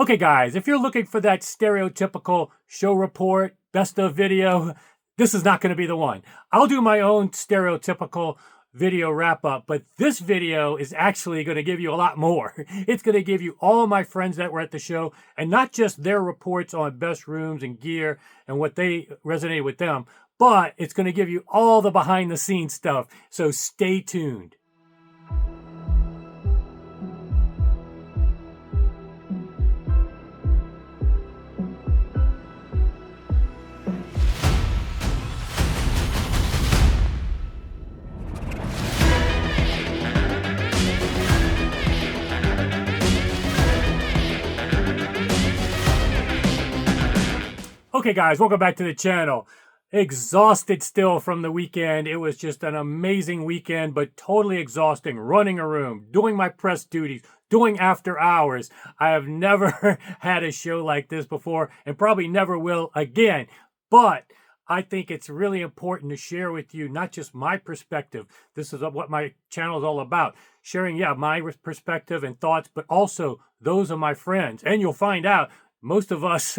Okay, guys, if you're looking for that stereotypical show report, best of video, this is not going to be the one. I'll do my own stereotypical video wrap up, but this video is actually going to give you a lot more. It's going to give you all my friends that were at the show, and not just their reports on best rooms and gear and what they resonated with them, but it's going to give you all the behind the scenes stuff. So stay tuned. Okay, guys, welcome back to the channel. Exhausted still from the weekend. It was just an amazing weekend, but totally exhausting. Running a room, doing my press duties, doing after hours. I have never had a show like this before and probably never will again. But I think it's really important to share with you not just my perspective. This is what my channel is all about. Sharing, my perspective and thoughts, but also those of my friends. And you'll find out most of us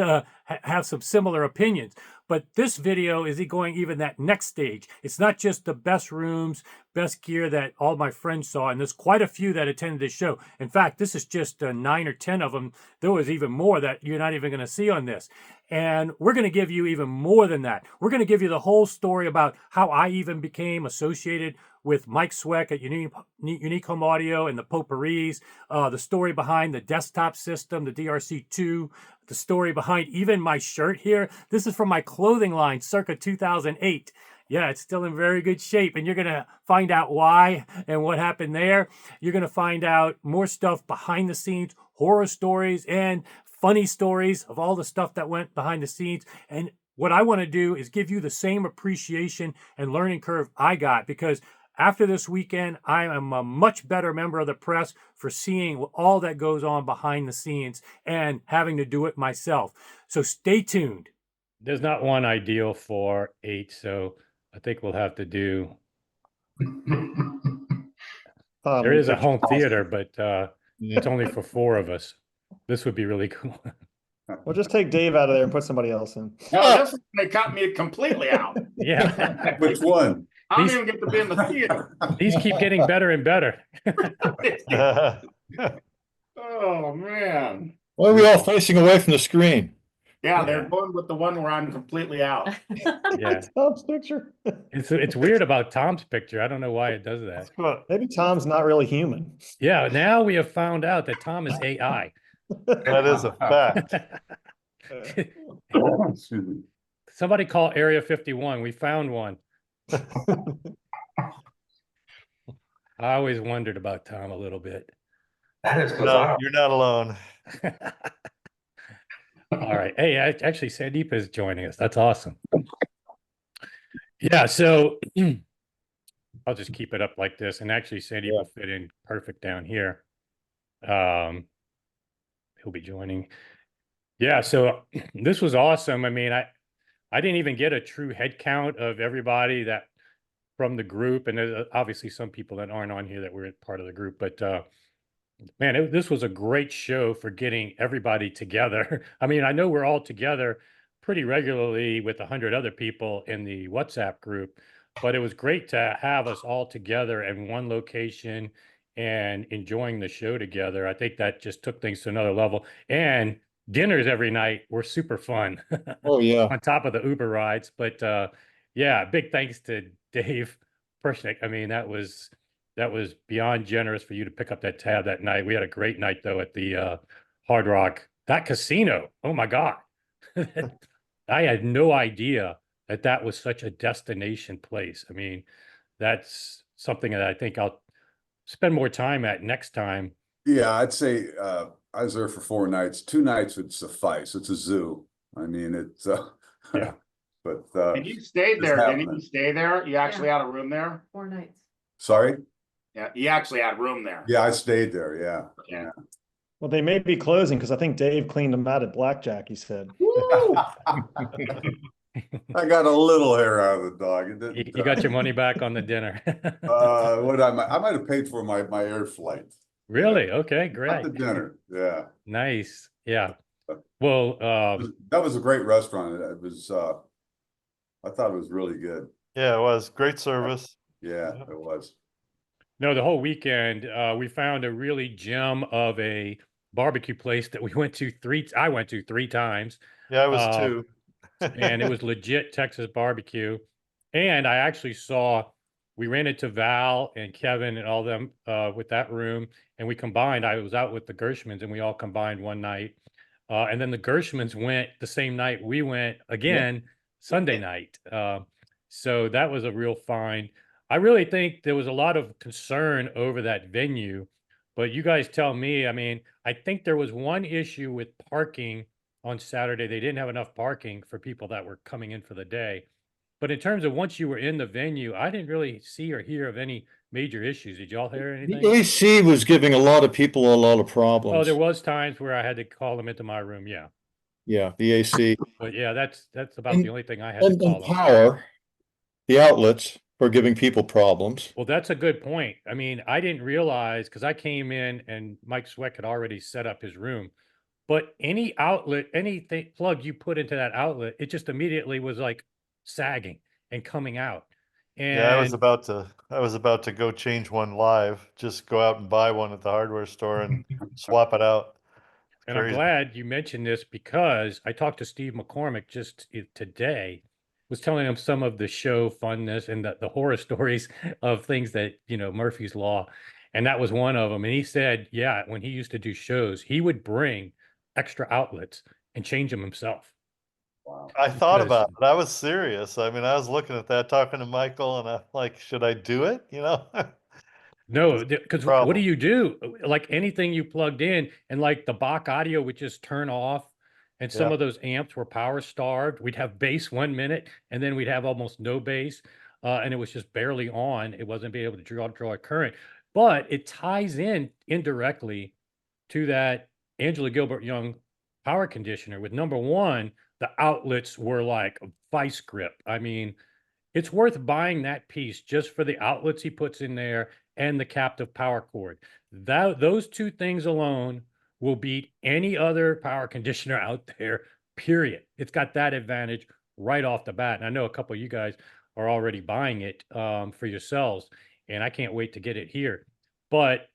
have some similar opinions, but this video is going even that next stage. It's not just the best rooms, best gear that all my friends saw, and there's quite a few that attended this show. In fact, this is just 9 or 10 of them. There was even more that you're not even going to see on this. And we're going to give you even more than that. We're going to give you the whole story about how I even became associated with Mike Sweck at Unique Home Audio and the Poporis, the story behind the desktop system, the DRC2, the story behind even my shirt here. This is from my clothing line circa 2008. Yeah, it's still in very good shape, and you're going to find out why and what happened there. You're going to find out more stuff behind the scenes, horror stories and funny stories of all the stuff that went behind the scenes. And what I want to do is give you the same appreciation and learning curve I got, because after this weekend, I am a much better member of the press for seeing all that goes on behind the scenes and having to do it myself. So stay tuned. There's not one ideal for 8, so I think we'll have to do... there is a home theater, but it's only for 4 of us. This would be really cool. We'll just take Dave out of there and put somebody else in. No, this they cut me completely out. Yeah. Which one? I don't even get to be in the theater. These keep getting better and better. Oh, man. Why are we all facing away from the screen? Yeah, they're going with the one where I'm completely out. Yeah. Tom's picture. It's weird about Tom's picture. I don't know why it does that. Maybe Tom's not really human. Yeah, now we have found out that Tom is AI. That is a fact. Somebody call Area 51. We found one. I always wondered about Tom a little bit. That is No, you're not alone. All right. Hey, actually, Sandeep is joining us. That's awesome. Yeah, so I'll just keep it up like this. And actually, Sandeep will fit in perfect down here. He'll be joining. Yeah, so this was awesome. I mean, I didn't even get a true head count of everybody that from the group. And there's obviously some people that aren't on here that were part of the group. But man, this was a great show for getting everybody together. I mean, I know we're all together pretty regularly with 100 other people in the WhatsApp group, but it was great to have us all together in one location and enjoying the show together. I think that just took things to another level. And dinners every night were super fun. Oh, yeah. On top of the Uber rides. But yeah, big thanks to Dave Pershnick. I mean, that was beyond generous for you to pick up that tab that night. We had a great night, though, at the Hard Rock. That casino, oh, my God. I had no idea that was such a destination place. I mean, that's something that I think I'll spend more time at next time. Yeah, I'd say I was there for 4 nights. 2 nights would suffice. It's a zoo. I mean, it's yeah. But And you stayed there, didn't you stay there? You actually had a room there? 4 nights. sorry. Yeah, you actually had room there. Yeah, I stayed there. Yeah. Yeah. Well, they may be closing because I think Dave cleaned them out at Blackjack, he said. I got a little hair out of the dog. It didn't, You got your money back on the dinner. what I might have paid for my air flight. Really? Okay, great. Not the dinner. Yeah. Nice. Yeah. Well, That was a great restaurant. It was, I thought it was really good. Yeah, it was great service. Yeah, it was. no, the whole weekend, we found a really gem of a barbecue place that I went to 3 times. Yeah, I was Uh, too. and it was legit Texas barbecue. And I actually we ran into Val and Kevin and all them with that room, and we combined. I was out with the Gershmans, and we all combined one night. And then the Gershmans went the same night we went again Sunday night. So that was a real find. I really think there was a lot of concern over that venue, but you guys tell me. I mean, I think there was one issue with parking on Saturday. They didn't have enough parking for people that were coming in for the day. But in terms of once you were in the venue, I didn't really see or hear of any major issues. Did y'all hear The anything? AC was giving a lot of people a lot of Oh, problems. there was times where I had to call them into my room. Yeah. Yeah, the AC. But yeah, that's about And- the only thing I had to And call them. power, the outlets were giving people problems. Well, that's a good point. I mean, I didn't realize because I came in and Mike Sweck had already set up his room. But any outlet, anything plug you put into that outlet, it just immediately was like sagging and coming out. Yeah, I was And about to go change one live, just go out and buy one at the hardware store and swap it out. And I'm Crazy. glad you mentioned this because I talked to Steve McCormick just today, was telling him some of the show funness and the horror stories of things that, Murphy's Law. And that was one of them. And he said, yeah, when he used to do shows, he would bring extra outlets and change them himself. Wow. I thought Because- about it. I was serious. I mean, I was looking at that, talking to Michael, and I'm like, should I do it? No, because what do Problem. you do? Like anything you plugged in, and like the Bach audio would just turn off, and some Yeah. of those amps were power starved. We'd have bass 1 minute, and then we'd have almost no bass, and it was just barely on. It wasn't being able to draw a current, but it ties in indirectly to that Angela Gilbert Young power conditioner. With number one, the outlets were like a vice grip. I mean, it's worth buying that piece just for the outlets he puts in there and the captive power cord. Those two things alone will beat any other power conditioner out there, period. It's got that advantage right off the bat. And I know a couple of you guys are already buying it for yourselves, and I can't wait to get it here. But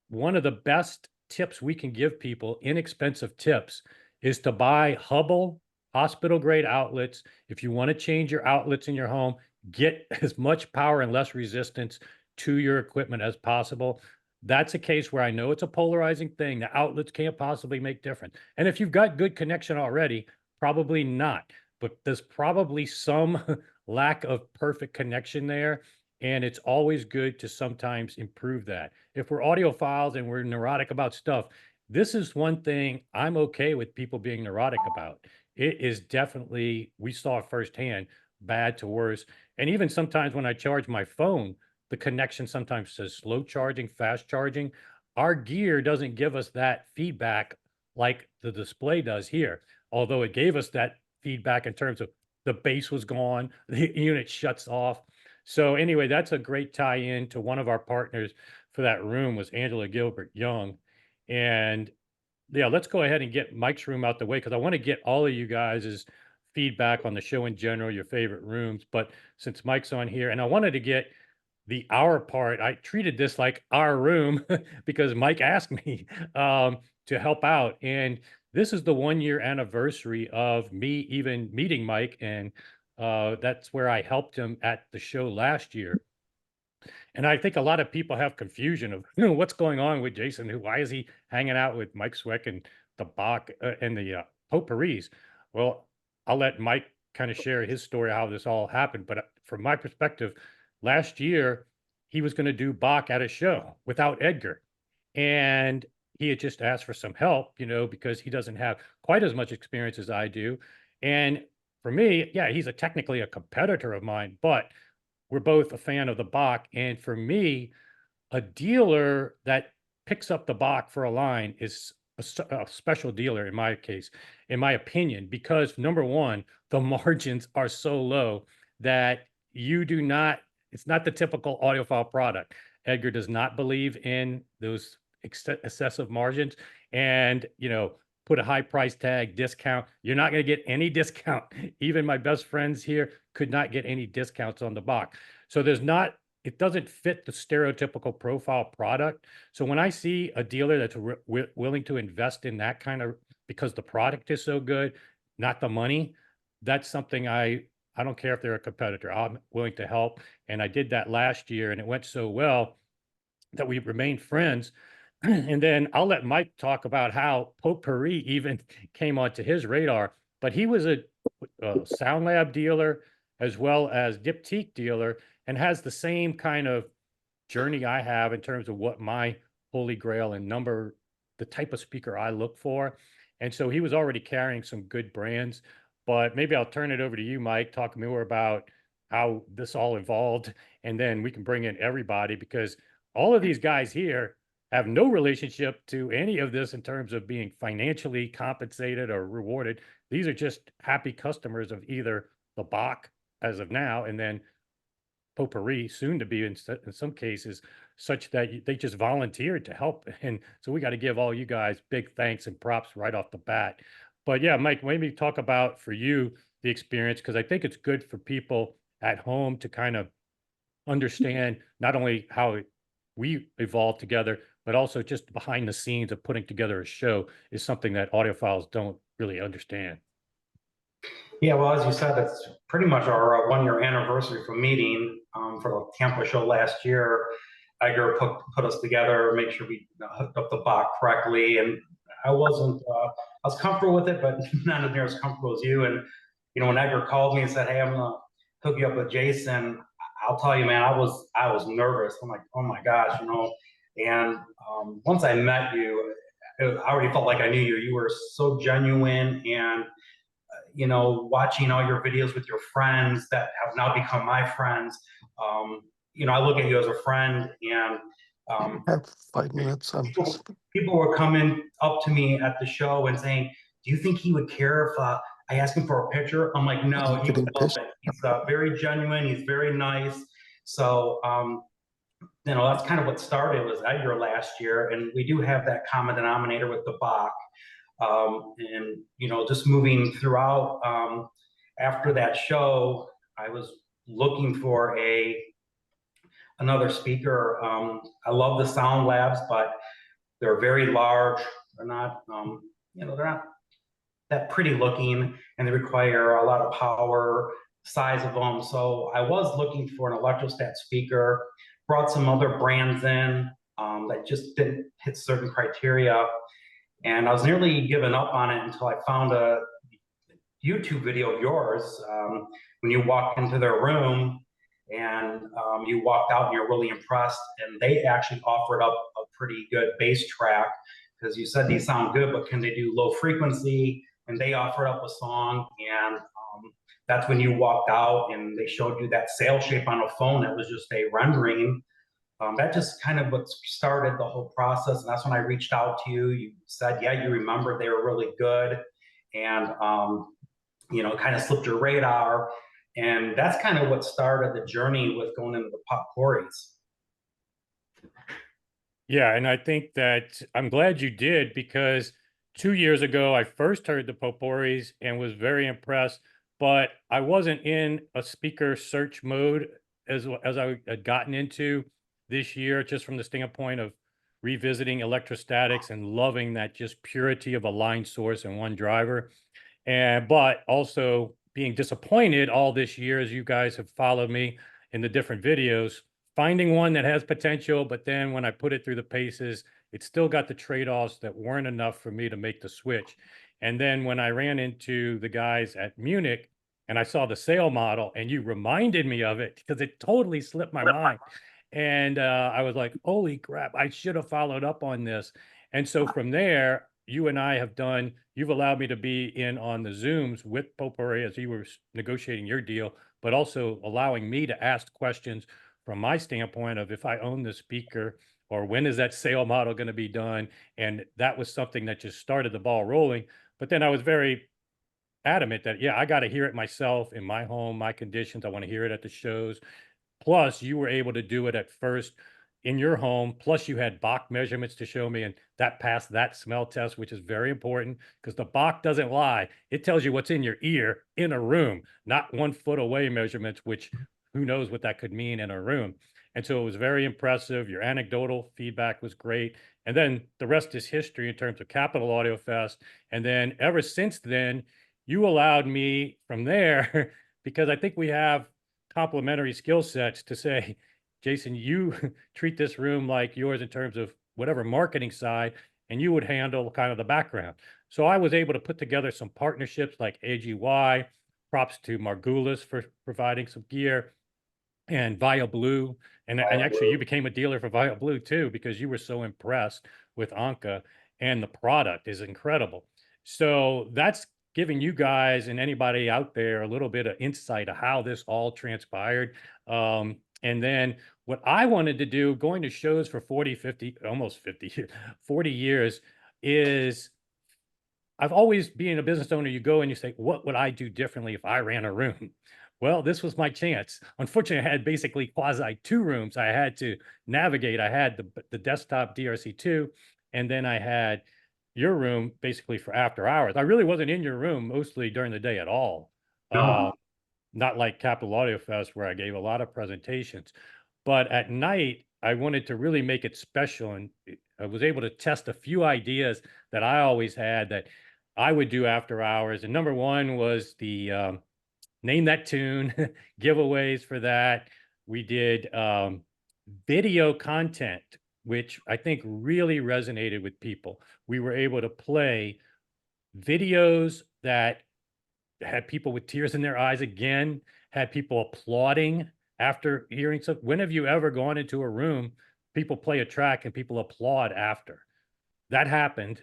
one of the best tips we can give people, inexpensive tips, is to buy Hubble hospital grade outlets. If you want to change your outlets in your home, get as much power and less resistance to your equipment as possible. That's a case where I know it's a polarizing thing. The outlets can't possibly make difference. And if you've got good connection already, probably not. But there's probably some lack of perfect connection there. And it's always good to sometimes improve that. If we're audiophiles and we're neurotic about stuff, this is one thing I'm okay with people being neurotic about. It is definitely, we saw it firsthand, bad to worse. And even sometimes when I charge my phone, the connection sometimes says slow charging, fast charging. Our gear doesn't give us that feedback like the display does here, although it gave us that feedback in terms of the base was gone, the unit shuts off. So anyway, that's a great tie-in to one of our partners for that room was Angela Gilbert Young. And yeah, let's go ahead and get Mike's room out the way because I want to get all of you guys' feedback on the show in general, your favorite rooms. But since Mike's on here, and I wanted to get the our part, I treated this like our room because Mike asked me to help out. And this is the 1 year anniversary of me even meeting Mike. And that's where I helped him at the show last year. And I think a lot of people have confusion of what's going on with Jason. Why is he hanging out with Mike Sweck and the Bach and the Poporis? Well, I'll let Mike kind of share his story how this all happened. But from my perspective, last year he was going to do Bach at a show without Edgar, and he had just asked for some help, because he doesn't have quite as much experience as I do. And for me, yeah, he's technically a competitor of mine, but we're both a fan of the Bach. And for me, a dealer that picks up the Bach for a line is a special dealer in my case, in my opinion, because number one, the margins are so low that it's not the typical audiophile product. Edgar does not believe in those excessive margins. And, put a high price tag, discount. You're not going to get any discount. Even my best friends here could not get any discounts on the Bach. So it doesn't fit the stereotypical profile product. So when I see a dealer that's willing to invest in that kind of, because the product is so good, not the money, that's something I don't care if they're a competitor, I'm willing to help. And I did that last year and it went so well that we remained friends. And then I'll let Mike talk about how Popori even came onto his radar, but he was a Sound Lab dealer as well as Diptyque dealer and has the same kind of journey I have in terms of what my holy grail and the type of speaker I look for. And so he was already carrying some good brands, but maybe I'll turn it over to you, Mike, talk more about how this all evolved. And then we can bring in everybody because all of these guys here have no relationship to any of this in terms of being financially compensated or rewarded. These are just happy customers of either the Bach as of now, and then Popori soon to be in some cases, such that they just volunteered to help. And so we got to give all you guys big thanks and props right off the bat. But yeah, Mike, maybe talk about for you the experience, because I think it's good for people at home to kind of understand not only how we evolved together, but also just behind the scenes of putting together a show is something that audiophiles don't really understand. Yeah, well, as you said, it's pretty much our 1-year anniversary from meeting for the Tampa show last year. Edgar put us together, make sure we hooked up the Bach correctly, and I was comfortable with it, but not near as comfortable as you. And when Edgar called me and said, "Hey, I'm gonna hook you up with Jason," I'll tell you, man, I was nervous. I'm like, oh my gosh, And once I met you, I already felt like I knew you. You were so genuine, and watching all your videos with your friends that have now become my friends. I look at you as a friend, and I have 5 minutes. people were coming up to me at the show and saying, "Do you think he would care if I asked him for a picture?" I'm like, "No, he would love it." He's very genuine. He's very nice. So, that's kind of what started was Edgar last year, and we do have that common denominator with the Bach. And just moving throughout, after that show, I was looking for another speaker. I love the Sound Labs, but they're very large. They're not, they're not that pretty looking, and they require a lot of power, size of them. So I was looking for an electrostat speaker, brought some other brands in that just didn't hit certain criteria. And I was nearly giving up on it until I found a YouTube video of yours when you walked into their room and you walked out and you're really impressed. And they actually offered up a pretty good bass track because you said these sound good, but can they do low frequency? And they offered up a song. And that's when you walked out and they showed you that sail shape on a phone that was just a rendering. That just kind of what started the whole process. And that's when I reached out to you. You said, yeah, you remembered they were really good. And, kind of slipped your radar. And that's kind of what started the journey with going into the Poporis. Yeah, and I think that I'm glad you did because 2 years ago, I first heard the Poporis and was very impressed, but I wasn't in a speaker search mode as I had gotten into this year, just from the standpoint of revisiting electrostatics and loving that just purity of a line source and one driver. But also being disappointed all this year as you guys have followed me in the different videos, finding one that has potential, but then when I put it through the paces, it still got the trade-offs that weren't enough for me to make the switch. And then when I ran into the guys at Munich and I saw the sale model and you reminded me of it because it totally slipped my mind. And I was like, holy crap, I should have followed up on this. And so from there, you and I have done, you've allowed me to be in on the Zooms with Popori as you were negotiating your deal, but also allowing me to ask questions from my standpoint of if I own the speaker or when is that sale model going to be done? And that was something that just started the ball rolling. But then I was very adamant that, yeah, I got to hear it myself in my home, my conditions. I want to hear it at the shows. Plus, you were able to do it at first in your home, plus you had Bach measurements to show me, and that passed that smell test, which is very important because the Bach doesn't lie. It tells you what's in your ear in a room, not 1 foot away measurements, which who knows what that could mean in a room. And so it was very impressive. Your anecdotal feedback was great. And then the rest is history in terms of Capital Audio Fest. And then ever since then, you allowed me from there, because I think we have complementary skill sets, to say, Jason, you treat this room like yours in terms of whatever marketing side, and you would handle kind of the background. So I was able to put together some partnerships like AGY, props to Margulis for providing some gear, and Via Blue. And actually you became a dealer for Via Blue too, because you were so impressed with Anka, and the product is incredible. So that's giving you guys and anybody out there a little bit of insight of how this all transpired. And then what I wanted to do, going to shows for 40, 50, almost 50, 40 years, is I've always, being a business owner, you go and you say, what would I do differently if I ran a room? Well, this was my chance. Unfortunately, I had basically quasi 2 rooms I had to navigate. I had the desktop DRC2, and then I had your room basically for after hours. I really wasn't in your room mostly during the day at all. Not like Capital Audio Fest, where I gave a lot of presentations. But at night, I wanted to really make it special, and I was able to test a few ideas that I always had that I would do after hours. And number one was the Name That Tune giveaways for that. We did video content, which I think really resonated with people. We were able to play videos that had people with tears in their eyes again, had people applauding after hearing something. When have you ever gone into a room, people play a track and people applaud after? That happened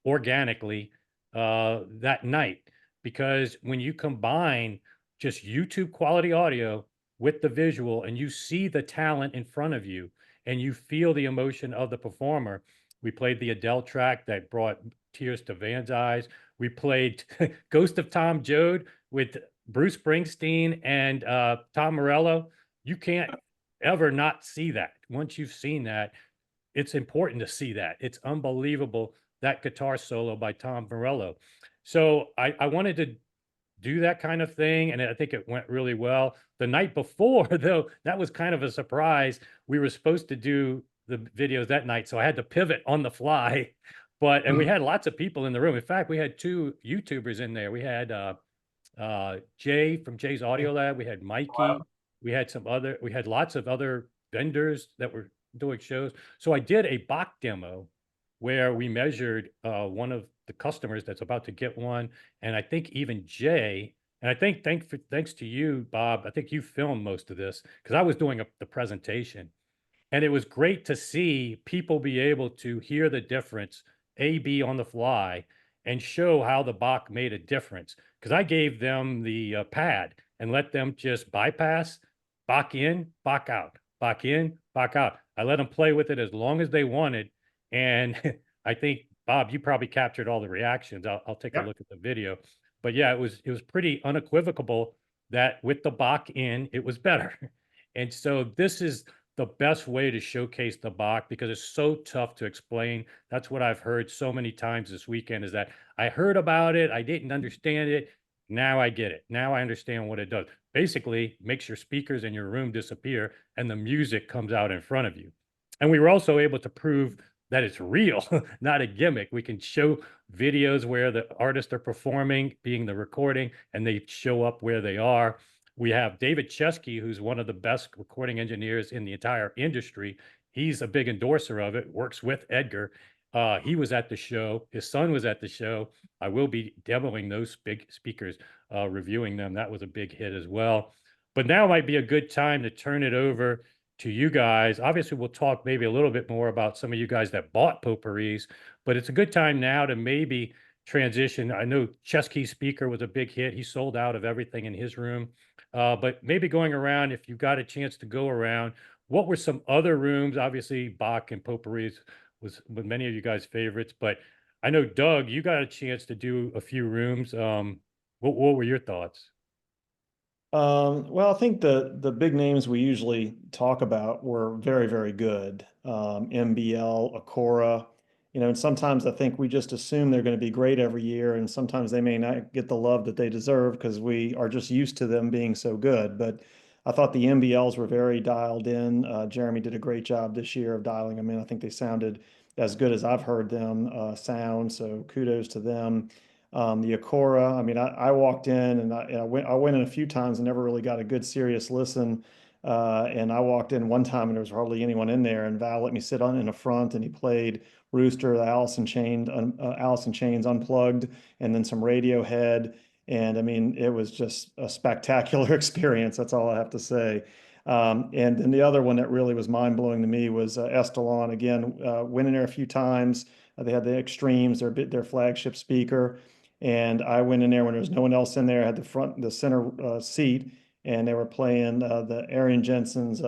organically that night, because when you combine just YouTube quality audio with the visual, and you see the talent in front of you, and you feel the emotion of the performer. We played the Adele track that brought tears to Van's eyes. We played Ghost of Tom Joad with Bruce Springsteen and Tom Morello. You can't ever not see that. Once you've seen that, it's important to see that. It's unbelievable, that guitar solo by Tom Morello. So I wanted to do that kind of thing, and I think it went really well. The night before, though, that was kind of a surprise. We were supposed to do the videos that night, so I had to pivot on the fly. And we had lots of people in the room. In fact, we had 2 YouTubers in there. We had Jay from Jay's Audio Lab. We had Mikey. We had lots of other vendors that were doing shows. So I did a Bach demo where we measured one of the customers that's about to get one. And I think even Jay, and I think thanks to you, Bob, I think you filmed most of this, because I was doing the presentation. And it was great to see people be able to hear the difference, A/B on the fly, and show how the Bach made a difference. Because I gave them the pad and let them just bypass, Bach in, Bach out, Bach in, Bach out. I let them play with it as long as they wanted. And I think, Bob, you probably captured all the reactions. I'll take a look at the video. But yeah, it was pretty unequivocal that with the Bach in, it was better. And so this is the best way to showcase the Bach, because it's so tough to explain. That's what I've heard so many times this weekend, is that I heard about it, I didn't understand it. Now I get it. Now I understand what it does. Basically, makes your speakers in your room disappear and the music comes out in front of you. And we were also able to prove that it's real, not a gimmick. We can show videos where the artists are performing, being the recording, and they show up where they are. We have David Chesky, who's one of the best recording engineers in the entire industry. He's a big endorser of it, works with Edgar. He was at the show. His son was at the show. I will be demoing those big speakers, reviewing them. That was a big hit as well. But now might be a good time to turn it over to you guys. Obviously, we'll talk maybe a little bit more about some of you guys that bought Poporis, but it's a good time now to maybe transition. I know Chesky's speaker was a big hit. He sold out of everything in his room. But maybe going around, if you got a chance to go around, what were some other rooms? Obviously, Bach and Poporis was with many of you guys' favorites, but I know, Doug, you got a chance to do a few rooms. What were your thoughts? Well, I think the big names we usually talk about were very, very good. MBL, Acora, and sometimes I think we just assume they're going to be great every year, and sometimes they may not get the love that they deserve because we are just used to them being so good. But I thought the MBLs were very dialed in. Jeremy did a great job this year of dialing them in. I think they sounded as good as I've heard them sound, so kudos to them. The Acora, I mean, I walked in and I went in a few times and never really got a good serious listen. And I walked in one time and there was hardly anyone in there. And Val let me sit on in the front and he played Rooster, the Alice in Chains Unplugged, and then some Radiohead. And I mean, it was just a spectacular experience. That's all I have to say. And then the other one that really was mind blowing to me was Estalon. Again, went in there a few times. They had the Extremes, their flagship speaker. And I went in there when there was no one else in there. I had the center seat, and they were playing the Arian Jensen's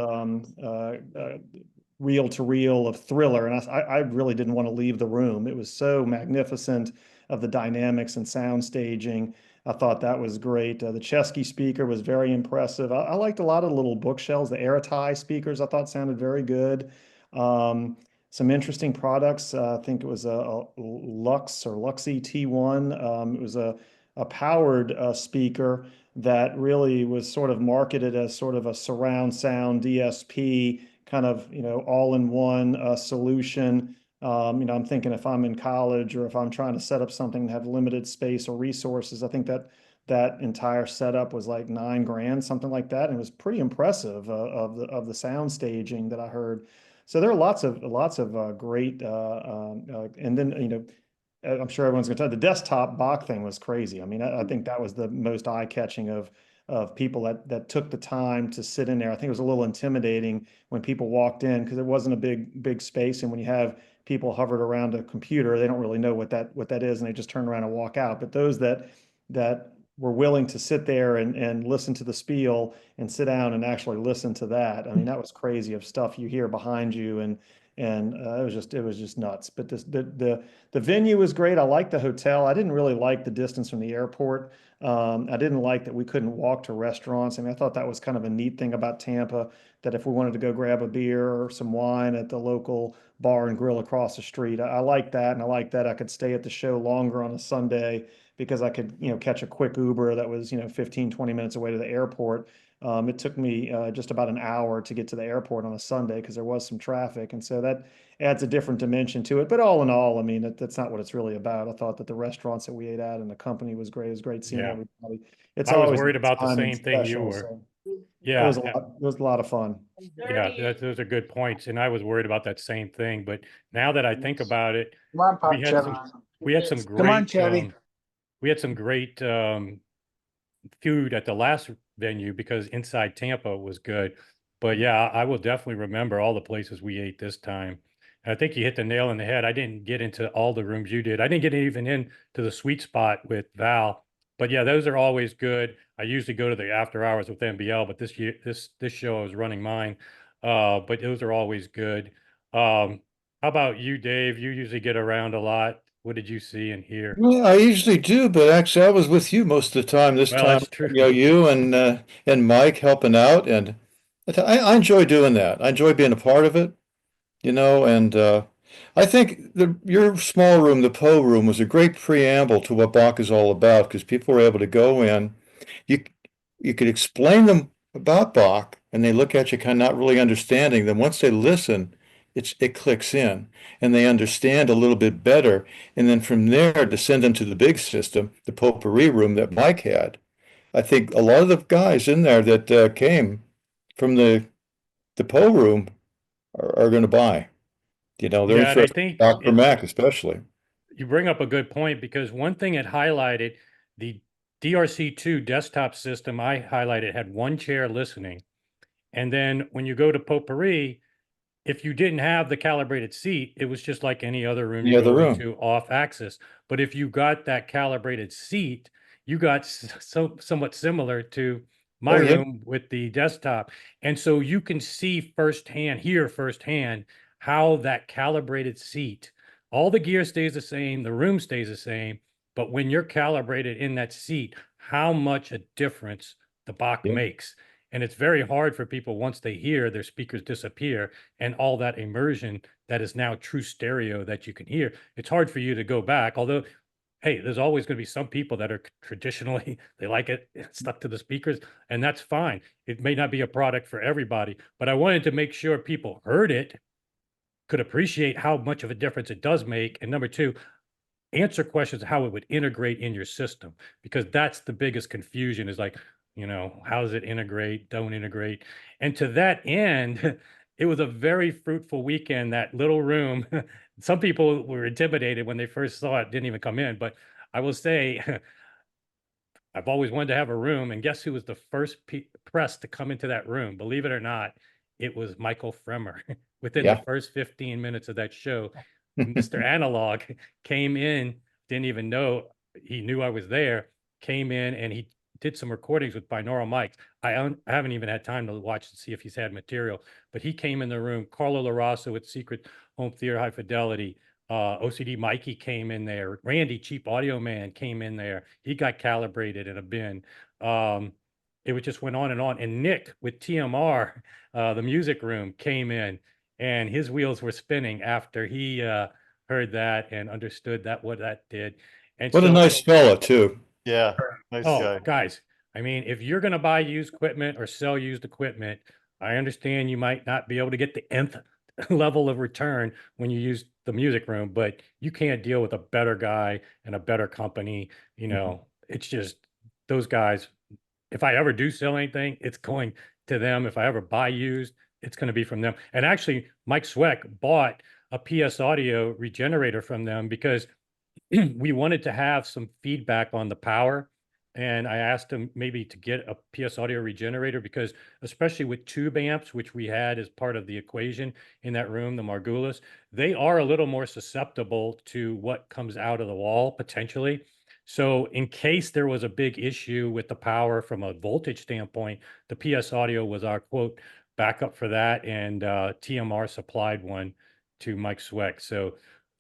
reel to reel of Thriller. And I really didn't want to leave the room. It was so magnificent of the dynamics and sound staging. I thought that was great. The Chesky speaker was very impressive. I liked a lot of the little bookshelves. The Airtie speakers I thought sounded very good. Some interesting products. I think it was a Lux or Luxy T1. It was a powered speaker that really was sort of marketed as sort of a surround sound DSP kind of, all-in-one solution. I'm thinking if I'm in college or if I'm trying to set up something and have limited space or resources, I think that entire setup was like $9,000, something like that. And it was pretty impressive of the sound staging that I heard. So there are lots of great, and then, I'm sure everyone's going to tell you the desktop Bach thing was crazy. I mean, I think that was the most eye-catching of people that took the time to sit in there. I think it was a little intimidating when people walked in because it wasn't a big space. And when you have people hovered around a computer, they don't really know what that is, and they just turn around and walk out. But those that were willing to sit there and listen to the spiel and sit down and actually listen to that. I mean, that was crazy of stuff you hear behind you, and it was just nuts. But the venue was great. I liked the hotel. I didn't really like the distance from the airport. I didn't like that we couldn't walk to restaurants. I mean, I thought that was kind of a neat thing about Tampa, that if we wanted to go grab a beer or some wine at the local bar and grill across the street, I like that. And I like that I could stay at the show longer on a Sunday because I could, catch a quick Uber that was, 15, 20 minutes away to the airport. It took me just about an hour to get to the airport on a Sunday because there was some traffic. And so that adds a different dimension to it. But all in all, I mean, that's not what it's really about. I thought that the restaurants that we ate at and the company was great. It was great seeing everybody. It's I was always worried about the time and same thing you special, were. so Yeah, it was a lot of fun. yeah, those are good points. And I was worried about that same thing. But now that I think about it, Come on, Pop we had Chevy. we had some Come on, great Chevy. we had some great food at the last venue because Inside Tampa was good. But yeah, I will definitely remember all the places we ate this time. And I think you hit the nail on the head. I didn't get into all the rooms you did. I didn't get even into the sweet spot with Val. But yeah, those are always good. I usually go to the after hours with MBL, but this show I was running mine. But those are always good. How about you, Dave? You usually get around a lot. What did you see and hear? Well, I usually do, but actually I was with you most of the time. This Well, time, that's true. you and Mike helping out, and I enjoy doing that. I enjoy being a part of it, and I think your small room, the Poe room, was a great preamble to what Bach is all about because people were able to go in. You you could explain them about Bach, and they look at you kind of not really understanding. Then once they listen, it clicks in, and they understand a little bit better. And then from there, to send them to the big system, the potpourri room that Mike had. I think a lot of the guys in there that came from the Poe room are going to buy. They're Yeah, and I interested. think Dr. Mack, especially. you bring up a good point because one thing it highlighted, the DRC2 desktop system I highlighted had one chair listening. And then when you go to Potpourri, if you didn't have the calibrated seat, it was just like any other room you go into off axis. But if you got that calibrated seat, you got somewhat similar to my room with the desktop. And so you can see firsthand, hear firsthand how that calibrated seat, all the gear stays the same, the room stays the same, but when you're calibrated in that seat, how much a difference the Bach makes. And it's very hard for people once they hear their speakers disappear and all that immersion that is now true stereo that you can hear. It's hard for you to go back, although, hey, there's always going to be some people that are traditionally, they like it stuck to the speakers, and that's fine. It may not be a product for everybody, but I wanted to make sure people heard it, could appreciate how much of a difference it does make. And number two, answer questions how it would integrate in your system, because that's the biggest confusion is like, how does it integrate, don't integrate? And to that end, it was a very fruitful weekend, that little room. Some people were intimidated when they first saw it, didn't even come in, but I will say, I've always wanted to have a room, and guess who was the first press to come into that room? Believe it or not, it was Michael Fremer. Within the first 15 minutes of that show, Mr. Analog came in, didn't even know, he knew I was there, came in, and he did some recordings with binaural mics. I haven't even had time to watch to see if he's had material, but he came in the room. Carlo LaRossa with Secret Home Theater High Fidelity. OCD Mikey came in there. Randy, Cheap Audio Man, came in there. He got calibrated in a bin. It just went on. And Nick with TMR, the music room, came in, and his wheels were spinning after he heard that and understood what that did. And what a nice fella too. Yeah, nice guy. Guys, I mean, if you're going to buy used equipment or sell used equipment, I understand you might not be able to get the nth level of return when you use the music room, but you can't deal with a better guy and a better company. It's just those guys. If I ever do sell anything, it's going to them. If I ever buy used, it's going to be from them. And actually, Mike Sweck bought a PS Audio regenerator from them because we wanted to have some feedback on the power. And I asked him maybe to get a PS Audio regenerator, because especially with tube amps, which we had as part of the equation in that room, the Margulis, they are a little more susceptible to what comes out of the wall potentially. So in case there was a big issue with the power from a voltage standpoint, the PS Audio was our quote backup for that. And TMR supplied one to Mike Sweck. So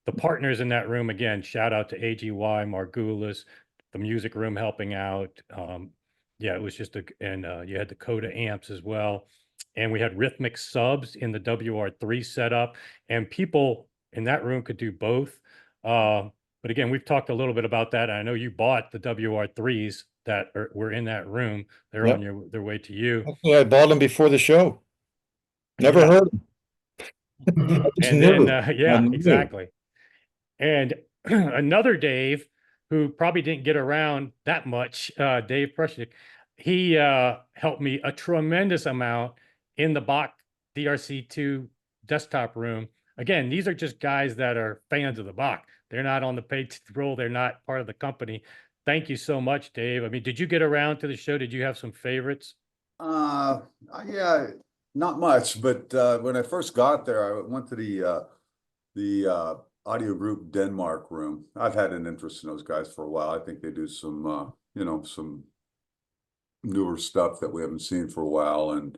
the partners in that room, again, shout out to AGY, Margulis, the music room helping out. It was just and you had the Coda amps as well. And we had rhythmic subs in the WR3 setup, and people in that room could do both. But again, we've talked a little bit about that. I know you bought the WR3s that were in that room. They're on their way to you. Actually, I bought them before the show. Never heard them. And then, exactly. And another Dave, who probably didn't get around that much, Dave Preshnik, he helped me a tremendous amount in the Bach DRC2 desktop room. Again, these are just guys that are fans of the Bach. They're not on the payroll. They're not part of the company. Thank you so much, Dave. I mean, did you get around to the show? Did you have some favorites? Yeah, not much, but when I first got there, I went to the Audio Group Denmark room. I've had an interest in those guys for a while. I think they do some, some newer stuff that we haven't seen for a while. And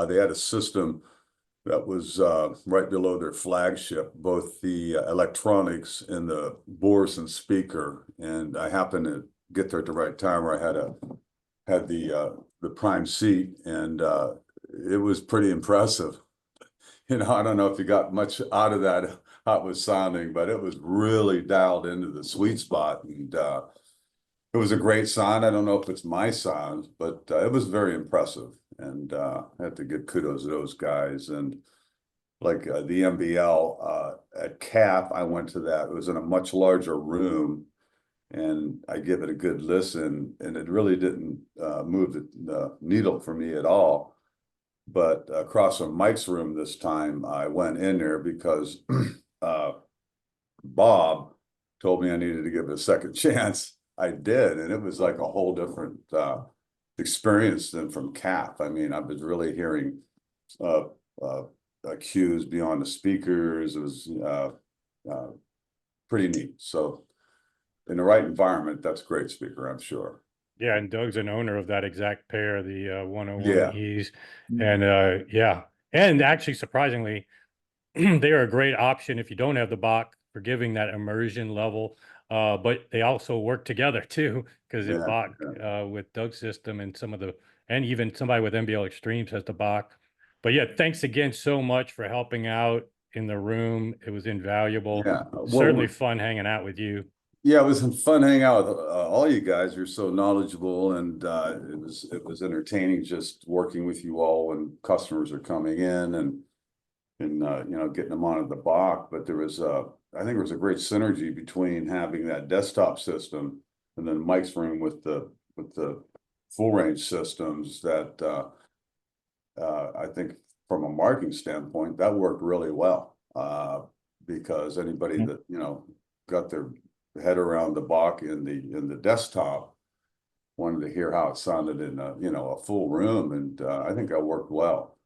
they had a system that was right below their flagship, both the electronics and the Borson speaker. And I happened to get there at the right time where I had the prime seat, and it was pretty impressive. I don't know if you got much out of that, how it was sounding, but it was really dialed into the sweet spot. And it was a great sound. I don't know if it's my sound, but it was very impressive. And I have to give kudos to those guys. And like the MBL at CAP, I went to that. It was in a much larger room, and I give it a good listen, and it really didn't move the needle for me at all. But across from Mike's room this time, I went in there because Bob told me I needed to give it a second chance. I did, and it was like a whole different experience than from CAP. I mean, I was really hearing cues beyond the speakers. It was pretty neat. So in the right environment, that's a great speaker, I'm sure. Yeah, and Doug's an owner of that exact pair, the 101Es. And and actually, surprisingly, they are a great option if you don't have the Bach for giving that immersion level. but they also work together too, because Yeah, Bach with Doug's system and and even somebody with MBL Extremes has the Bach. But yeah, thanks again so much for helping out in the room. It was invaluable. yeah. Certainly fun hanging out with you. Yeah, it was fun hanging out with all you guys. You're so knowledgeable, and it was entertaining just working with you all when customers are coming in and you know, getting them onto the Bach. But there was I think there was a great synergy between having that desktop system and then Mike's room with the full range systems that I think from a marketing standpoint that worked really well because anybody that, you know, got their head around the Bach in the desktop wanted to hear how it sounded in a, you know, a full room, and I think that worked well.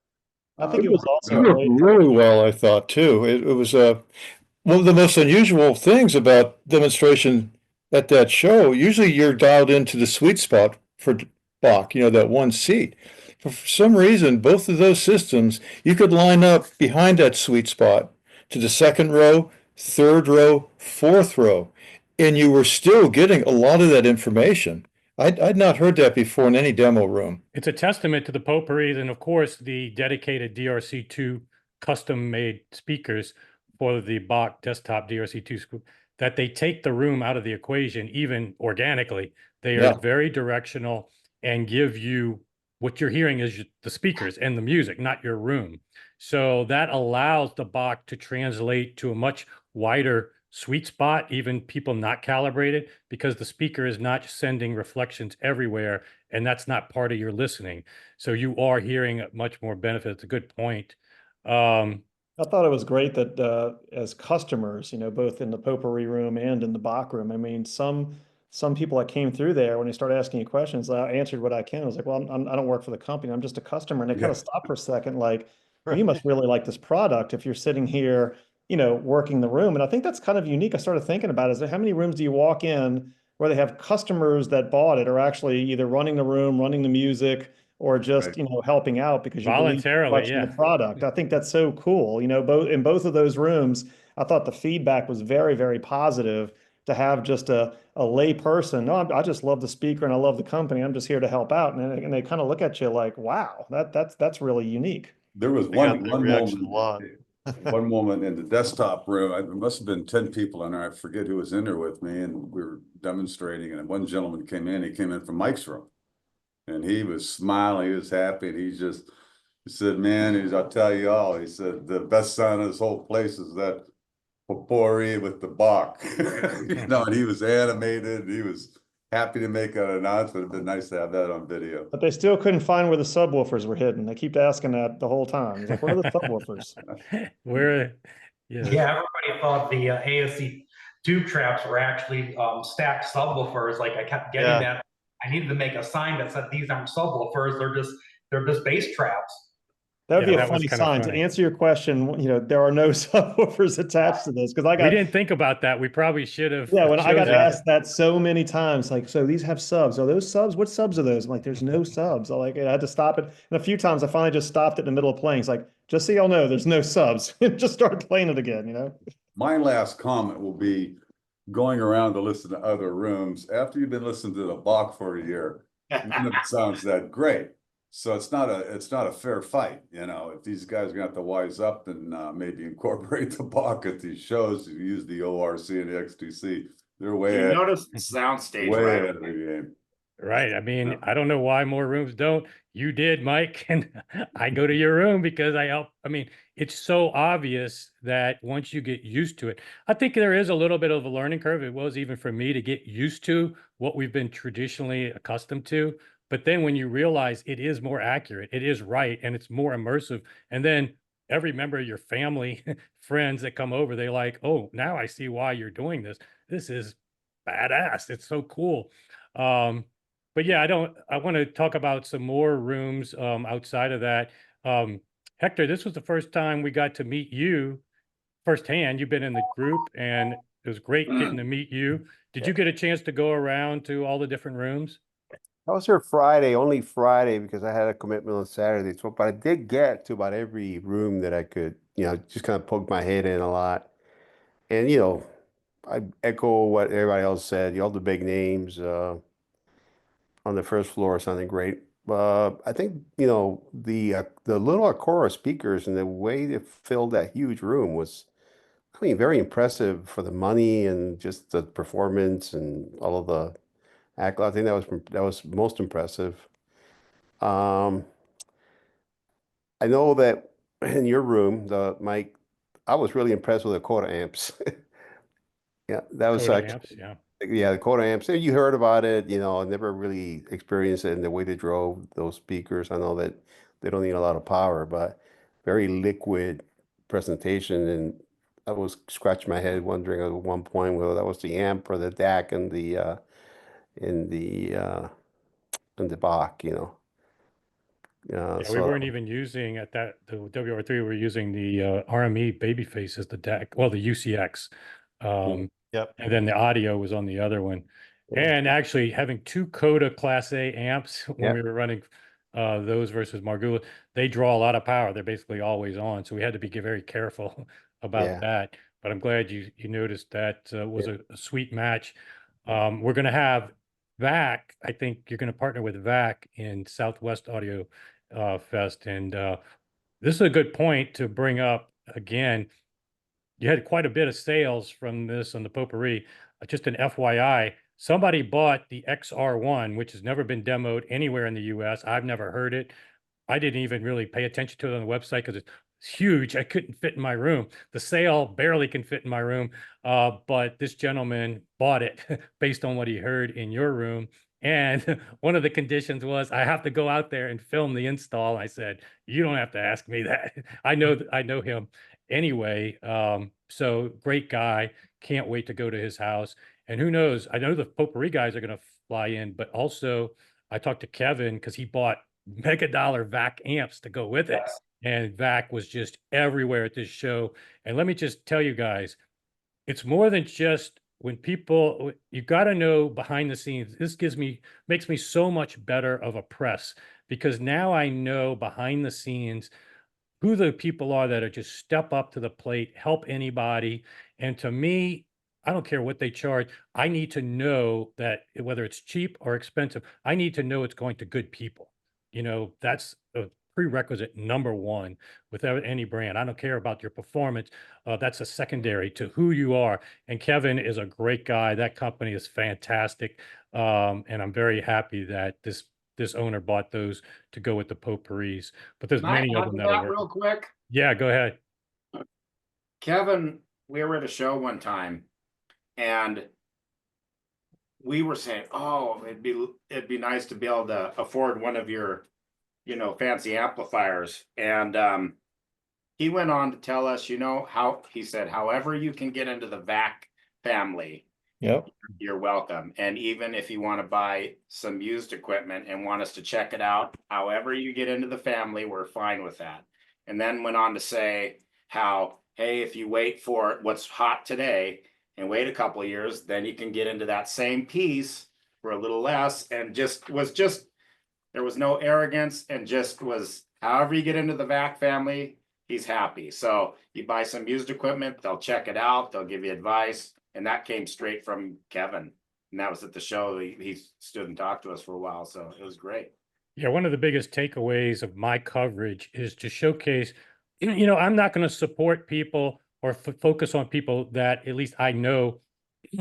I think it was also It worked really well, I thought, too. It was one of the most unusual things about demonstration at that show. Usually you're dialed into the sweet spot for Bach, you know, that one seat. But for some reason, both of those systems, you could line up behind that sweet spot to the second row, third row, fourth row, and you were still getting a lot of that information. I'd not heard that before in any demo room. It's a testament to the Popori and, of course, the dedicated DRC2 custom-made speakers for the Bach desktop DRC2 that they take the room out of the equation, even organically. They are very directional and give you what you're hearing is the speakers and the music, not your room. So that allows the Bach to translate to a much wider sweet spot, even people not calibrated, because the speaker is not sending reflections everywhere, and that's not part of your listening. So you are hearing much more benefit. It's a good point. I thought it was great that as customers, you know, both in the Popori room and in the Bach room, I mean, some people that came through there, when they started asking you questions, I answered what I can. I was like, well, I don't work for the company. I'm just a customer. And they kind of stopped for a second, like, well, you must really like this product if you're sitting here, you know, working the room. And I think that's kind of unique. I started thinking about is how many rooms do you walk in where they have customers that bought it or actually either running the room, running the music, or just, you know, helping out because you believe so much in the product. I think that's so cool. You know, both of those rooms, I thought the feedback was very, very positive to have just a lay person. No, I just love the speaker and I love the company. I'm just here to help out. And they kind of look at you like, wow, that's really unique. There was one woman in the desktop room. It must have been 10 people in there. I forget who was in there with me, and we were demonstrating. And one gentleman came in. He came in from Mike's room, and he was smiling. He was happy. And he said, "Man, I'll tell you all." He said, "The best sound of this whole place is that Popori with the Bach." You know, and he was animated. He was happy to make an announcement. It'd been nice to have that on video. But they still couldn't find where the subwoofers were hidden. They keep asking that the whole time. He's like, where are the subwoofers? Yeah, everybody thought the ASC tube traps were actually stacked subwoofers. Like I kept getting that. I needed to make a sign that said these aren't subwoofers. They're just bass traps. That would be a funny sign. To answer your question, you know, there are no subwoofers attached to this because we didn't think about that. We probably should have. Yeah, when I got asked that so many times, like, so these have subs. Are those subs? What subs are those? I'm like, there's no subs. I had to stop it. And a few times I finally just stopped it in the middle of playing. It's like, just so y'all know, there's no subs. Just start playing it again, you know? My last comment will be going around to listen to other rooms. After you've been listening to the Bach for a year, none of it sounds that great. So it's not a fair fight, you know. If these guys are gonna have to wise up and maybe incorporate the Bach at these shows, you use the ORC and the XTC, they're way ahead. Notice the soundstage way ahead of the game. Right. I mean, I don't know why more rooms don't. You did, Mike, and I go to your room because I help. I mean, it's so obvious that once you get used to it, I think there is a little bit of a learning curve. It was even for me to get used to what we've been traditionally accustomed to. But then when you realize it is more accurate, it is right, and it's more immersive, and then every member of your family, friends that come over, they like, oh, now I see why you're doing this. This is badass. It's so cool. But yeah, I want to talk about some more rooms outside of that. Hector, this was the first time we got to meet you firsthand. You've been in the group, and it was great getting to meet you. Did you get a chance to go around to all the different rooms? I was here only Friday, because I had a commitment on Saturday. So, but I did get to about every room that I could, you know, just kind of poke my head in a lot. And, you know, I echo what everybody else said. All the big names on the first floor sounded great. I think, you know, the little Acora speakers and the way they filled that huge room was, I mean, very impressive for the money and just the performance and all of the act. I think that was most impressive. I know that in your room, Mike, I was really impressed with the quarter amps. Yeah, that was Coda actually, amps, yeah. yeah, the quarter amps. You heard about it, you know, I never really experienced it in the way they drove those speakers. I know that they don't need a lot of power, but very liquid presentation. And I was scratching my head wondering at one point whether that was the amp or the DAC and in the uh in the Bach, you know. Yeah, we weren't even using at that the WR3. We were using the RME Babyface as the DAC, well, the UCX, Yep. and then the audio was on the other one. Yeah. And actually having two Coda Class A amps when Yeah. we were running those versus Margula, they draw a lot of power. They're basically always on, so we had to be very careful about Yeah. that. But I'm glad you noticed that was a sweet match. We're going to have VAC. I think you're going to partner with VAC in Southwest Audio Fest, and this is a good point to bring up again. You had quite a bit of sales from this on the Popori. Just an FYI, somebody bought the XR1, which has never been demoed anywhere in the US. I've never heard it. I didn't even really pay attention to it on the website because it's huge. I couldn't fit in my room. The sale barely can fit in my room. But this gentleman bought it based on what he heard in your room. And one of the conditions was I have to go out there and film the install. I said, you don't have to ask me that. I know him anyway. So great guy. Can't wait to go to his house. And who knows? I know the Potpourri guys are going to fly in, but also I talked to Kevin because he bought mega dollar VAC amps to go with it. Yes. And VAC was just everywhere at this show. And let me just tell you guys, it's more than just when people, you got to know behind the scenes. This makes me so much better of a press because now I know behind the scenes who the people are that are just step up to the plate, help anybody. And to me, I don't care what they charge. I need to know that whether it's cheap or expensive, I need to know it's going to good people. You know, that's a prerequisite number one with any brand. I don't care about your performance. That's a secondary to who you are. And Kevin is a great guy. That company is fantastic. And I'm very happy that this owner bought those to go with the potpourris. But there's Can I many of add them to that'll that work. real quick? Yeah, go ahead. Kevin, we were at a show one time and we were saying, oh, it'd be nice to be able to afford one of your, you know, fancy amplifiers. And he went on to tell us, you know, how he said, however you can get into the VAC family, Yep. you're welcome. And even if you want to buy some used equipment and want us to check it out, however you get into the family, we're fine with that. And then went on to say how, hey, if you wait for what's hot today and wait a couple of years, then you can get into that same piece for a little less. And there was no arrogance and just was, however you get into the VAC family, he's happy. So you buy some used equipment, they'll check it out, they'll give you advice. And that came straight from Kevin. And that was at the show. He stood and talked to us for a while. So it was great. Yeah, one of the biggest takeaways of my coverage is to showcase, you know, I'm not going to support people or focus on people that at least I know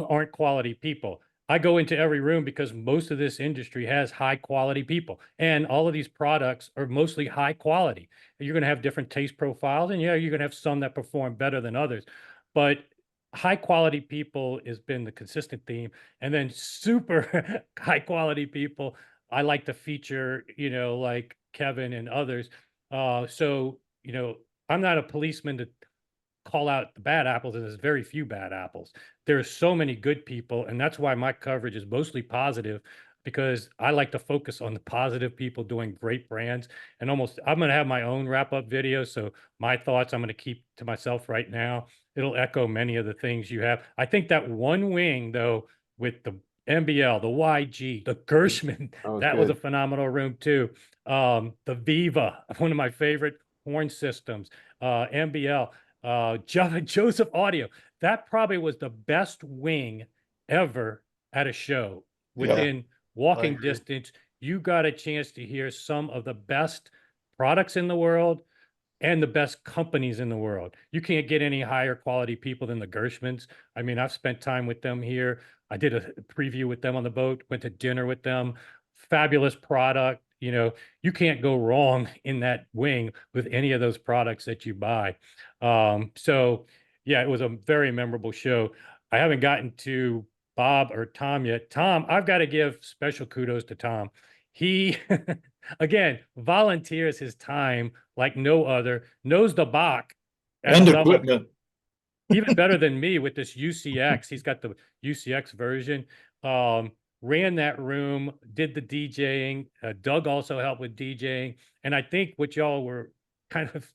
aren't quality people. I go into every room because most of this industry has high quality people and all of these products are mostly high quality. You're going to have different taste profiles and yeah, you're going to have some that perform better than others, but high quality people has been the consistent theme. And then super high quality people, I like to feature, you know, like Kevin and others. So, you know, I'm not a policeman to call out the bad apples, and there's very few bad apples. There are so many good people, and that's why my coverage is mostly positive, because I like to focus on the positive people doing great brands. And I'm going to have my own wrap-up video, so my thoughts I'm going to keep to myself right now. It'll echo many of the things you have. I think that one wing, though, with the MBL, the YG, the Gershman, that was a phenomenal room too. The Viva, one of my favorite horn systems, MBL, Joseph Audio. that probably was the best wing ever at a show. Within walking agree. distance, you got a chance to hear some of the best products in the world and the best companies in the world. You can't get any higher quality people than the Gershmans. I mean, I've spent time with them here. I did a preview with them on the boat, went to dinner with them. Fabulous product. You know, you can't go wrong in that wing with any of those products that you buy. So yeah, it was a very memorable show. I haven't gotten to Bob or Tom yet. Tom, I've got to give special kudos to Tom. He, again, volunteers his time like no other, knows the Bach at And a level equipment. even better than me with this UCX. He's got the UCX version. Ran that room, did the DJing. Doug also helped with DJing. And I think what y'all were kind of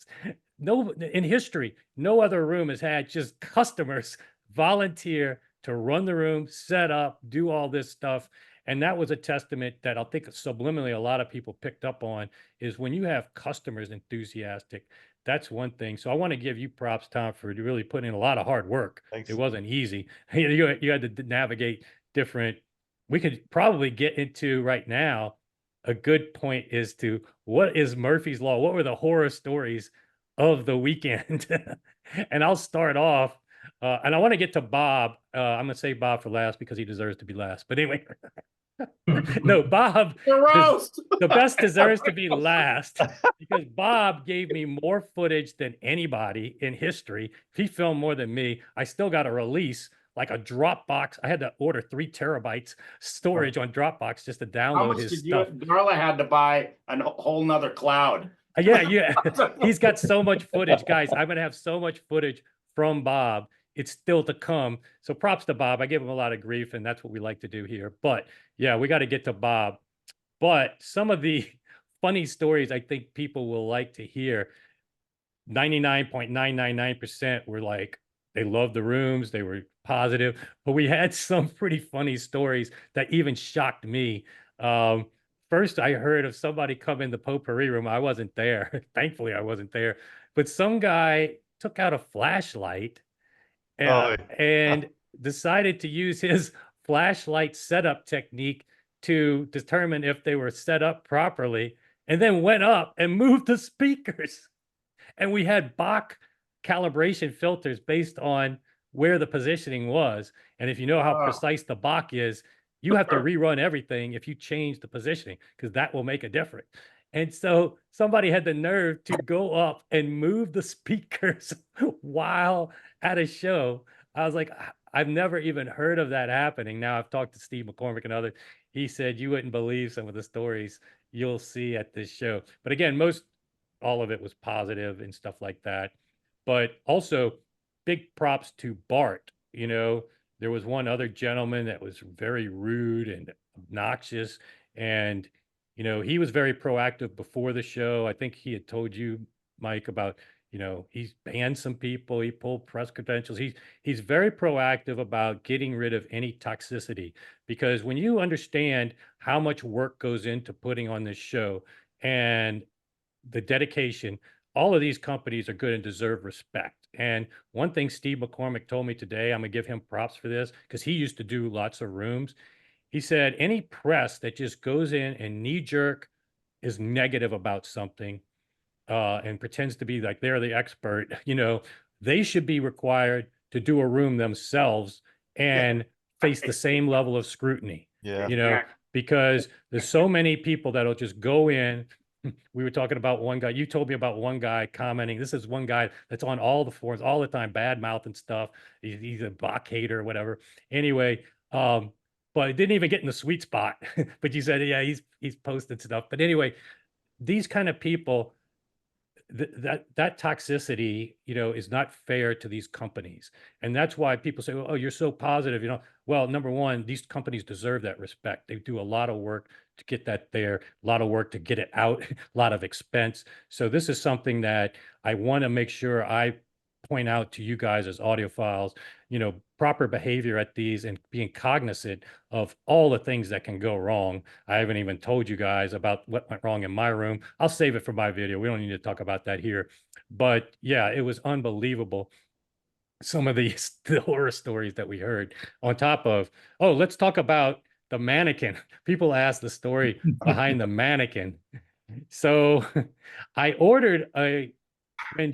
in history, no other room has had just customers volunteer to run the room, set up, do all this stuff. And that was a testament that I think subliminally a lot of people picked up on, is when you have customers enthusiastic, that's one thing. So I want to give you props, Tom, for really putting in a lot of hard work. Thanks. It wasn't easy. You had to navigate different. We could probably get into right now. A good point is to what is Murphy's Law? What were the horror stories of the weekend? And I'll start off. And I want to get to Bob. I'm going to save Bob for last because he deserves to be last. But anyway, no, Bob, the best deserves to be last because Bob gave me more footage than anybody in history. He filmed more than me. I still got a release, like a Dropbox. I had to order 3 terabytes storage on Dropbox just to How download much his did stuff. Darla had to buy a whole nother cloud? Yeah. He's got so much footage, guys. I'm going to have so much footage from Bob. It's still to come. So props to Bob. I give him a lot of grief, and that's what we like to do here. But yeah, we got to get to Bob. But some of the funny stories I think people will like to hear, 99.999% were like, they loved the rooms, they were positive, but we had some pretty funny stories that even shocked me. First, I heard of somebody come in the Popori room. I wasn't there. Thankfully, I wasn't there. But some guy took out a flashlight and decided to use his flashlight setup technique to determine if they were set up properly, and then went up and moved the speakers. And we had Bach calibration filters based on where the positioning was. And if you know how precise the Bach is, you have to rerun everything if you change the positioning, because that will make a difference. And so somebody had the nerve to go up and move the speakers while at a show. I was like, I've never even heard of that happening. Now I've talked to Steve McCormick and others. He said, you wouldn't believe some of the stories you'll see at this show. But again, all of it was positive and stuff like that. But also big props to Bart. You know, there was one other gentleman that was very rude and obnoxious. And, you know, he was very proactive before the show. I think he had told you, Mike, about, you know, he's banned some people. He pulled press credentials. He's very proactive about getting rid of any toxicity, because when you understand how much work goes into putting on this show and the dedication, all of these companies are good and deserve respect. And one thing Steve McCormick told me today, I'm gonna give him props for this, because he used to do lots of rooms. He said, any press that just goes in and knee jerk is negative about something, and pretends to be like they're the expert, you know, they should be required to do a room themselves and face the same level of scrutiny. Yeah. You know, because there's so many people that'll just go in. We were talking about one guy. You told me about one guy commenting. This is one guy that's on all the forums all the time, bad mouth and stuff. He's a Bach hater or whatever. Anyway, but it didn't even get in the sweet spot. But you said, yeah, he's posted stuff. But anyway, these kind of people, that toxicity, you know, is not fair to these companies. And that's why people say, oh, you're so positive, you know. Well, number one, these companies deserve that respect. They do a lot of work to get that there, a lot of work to get it out, a lot of expense. So this is something that I want to make sure I point out to you guys as audiophiles, you know, proper behavior at these and being cognizant of all the things that can go wrong. I haven't even told you guys about what went wrong in my room. I'll save it for my video. We don't need to talk about that here. But yeah, it was unbelievable. some of the horror stories that we heard on top of, oh, let's talk about the mannequin. People ask the story behind the mannequin. So I ordered when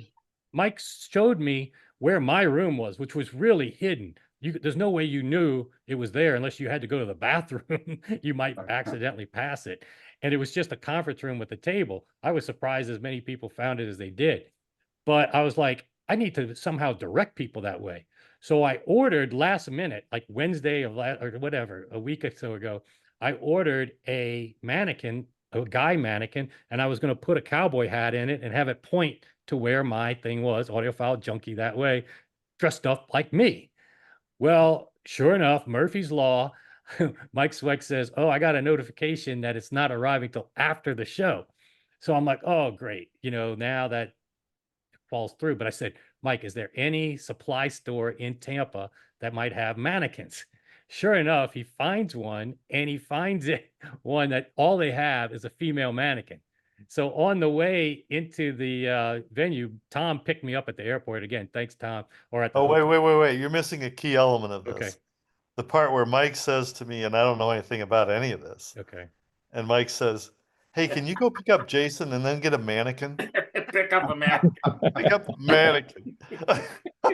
Mike showed me where my room was, which was really hidden. There's no way you knew it was there unless you had to go to the bathroom. You might accidentally pass it. And it was just a conference room with a table. I was surprised as many people found it as they did. But I was like, I need to somehow direct people that way. So I ordered last minute, like Wednesday or whatever, a week or so ago, I ordered a mannequin, a guy mannequin, and I was going to put a cowboy hat in it and have it point to where my thing was, audiophile junkie that way, dressed up like me. Well, sure enough, Murphy's Law, Mike Sweck says, oh, I got a notification that it's not arriving till after the show. So I'm like, oh, great. Now that falls through. But I said, Mike, is there any supply store in Tampa that might have mannequins? Sure enough, he finds one, and he finds one that all they have is a female mannequin. So on the way into the venue, Tom picked me up at the airport again. Thanks, Tom. Or at the wait. You're missing a key element of this. Okay. The part where Mike says to me, and I don't know anything about any of this. Okay. And Mike says, hey, can you go pick up Jason and then get a mannequin? Pick up a mannequin. Pick up a mannequin.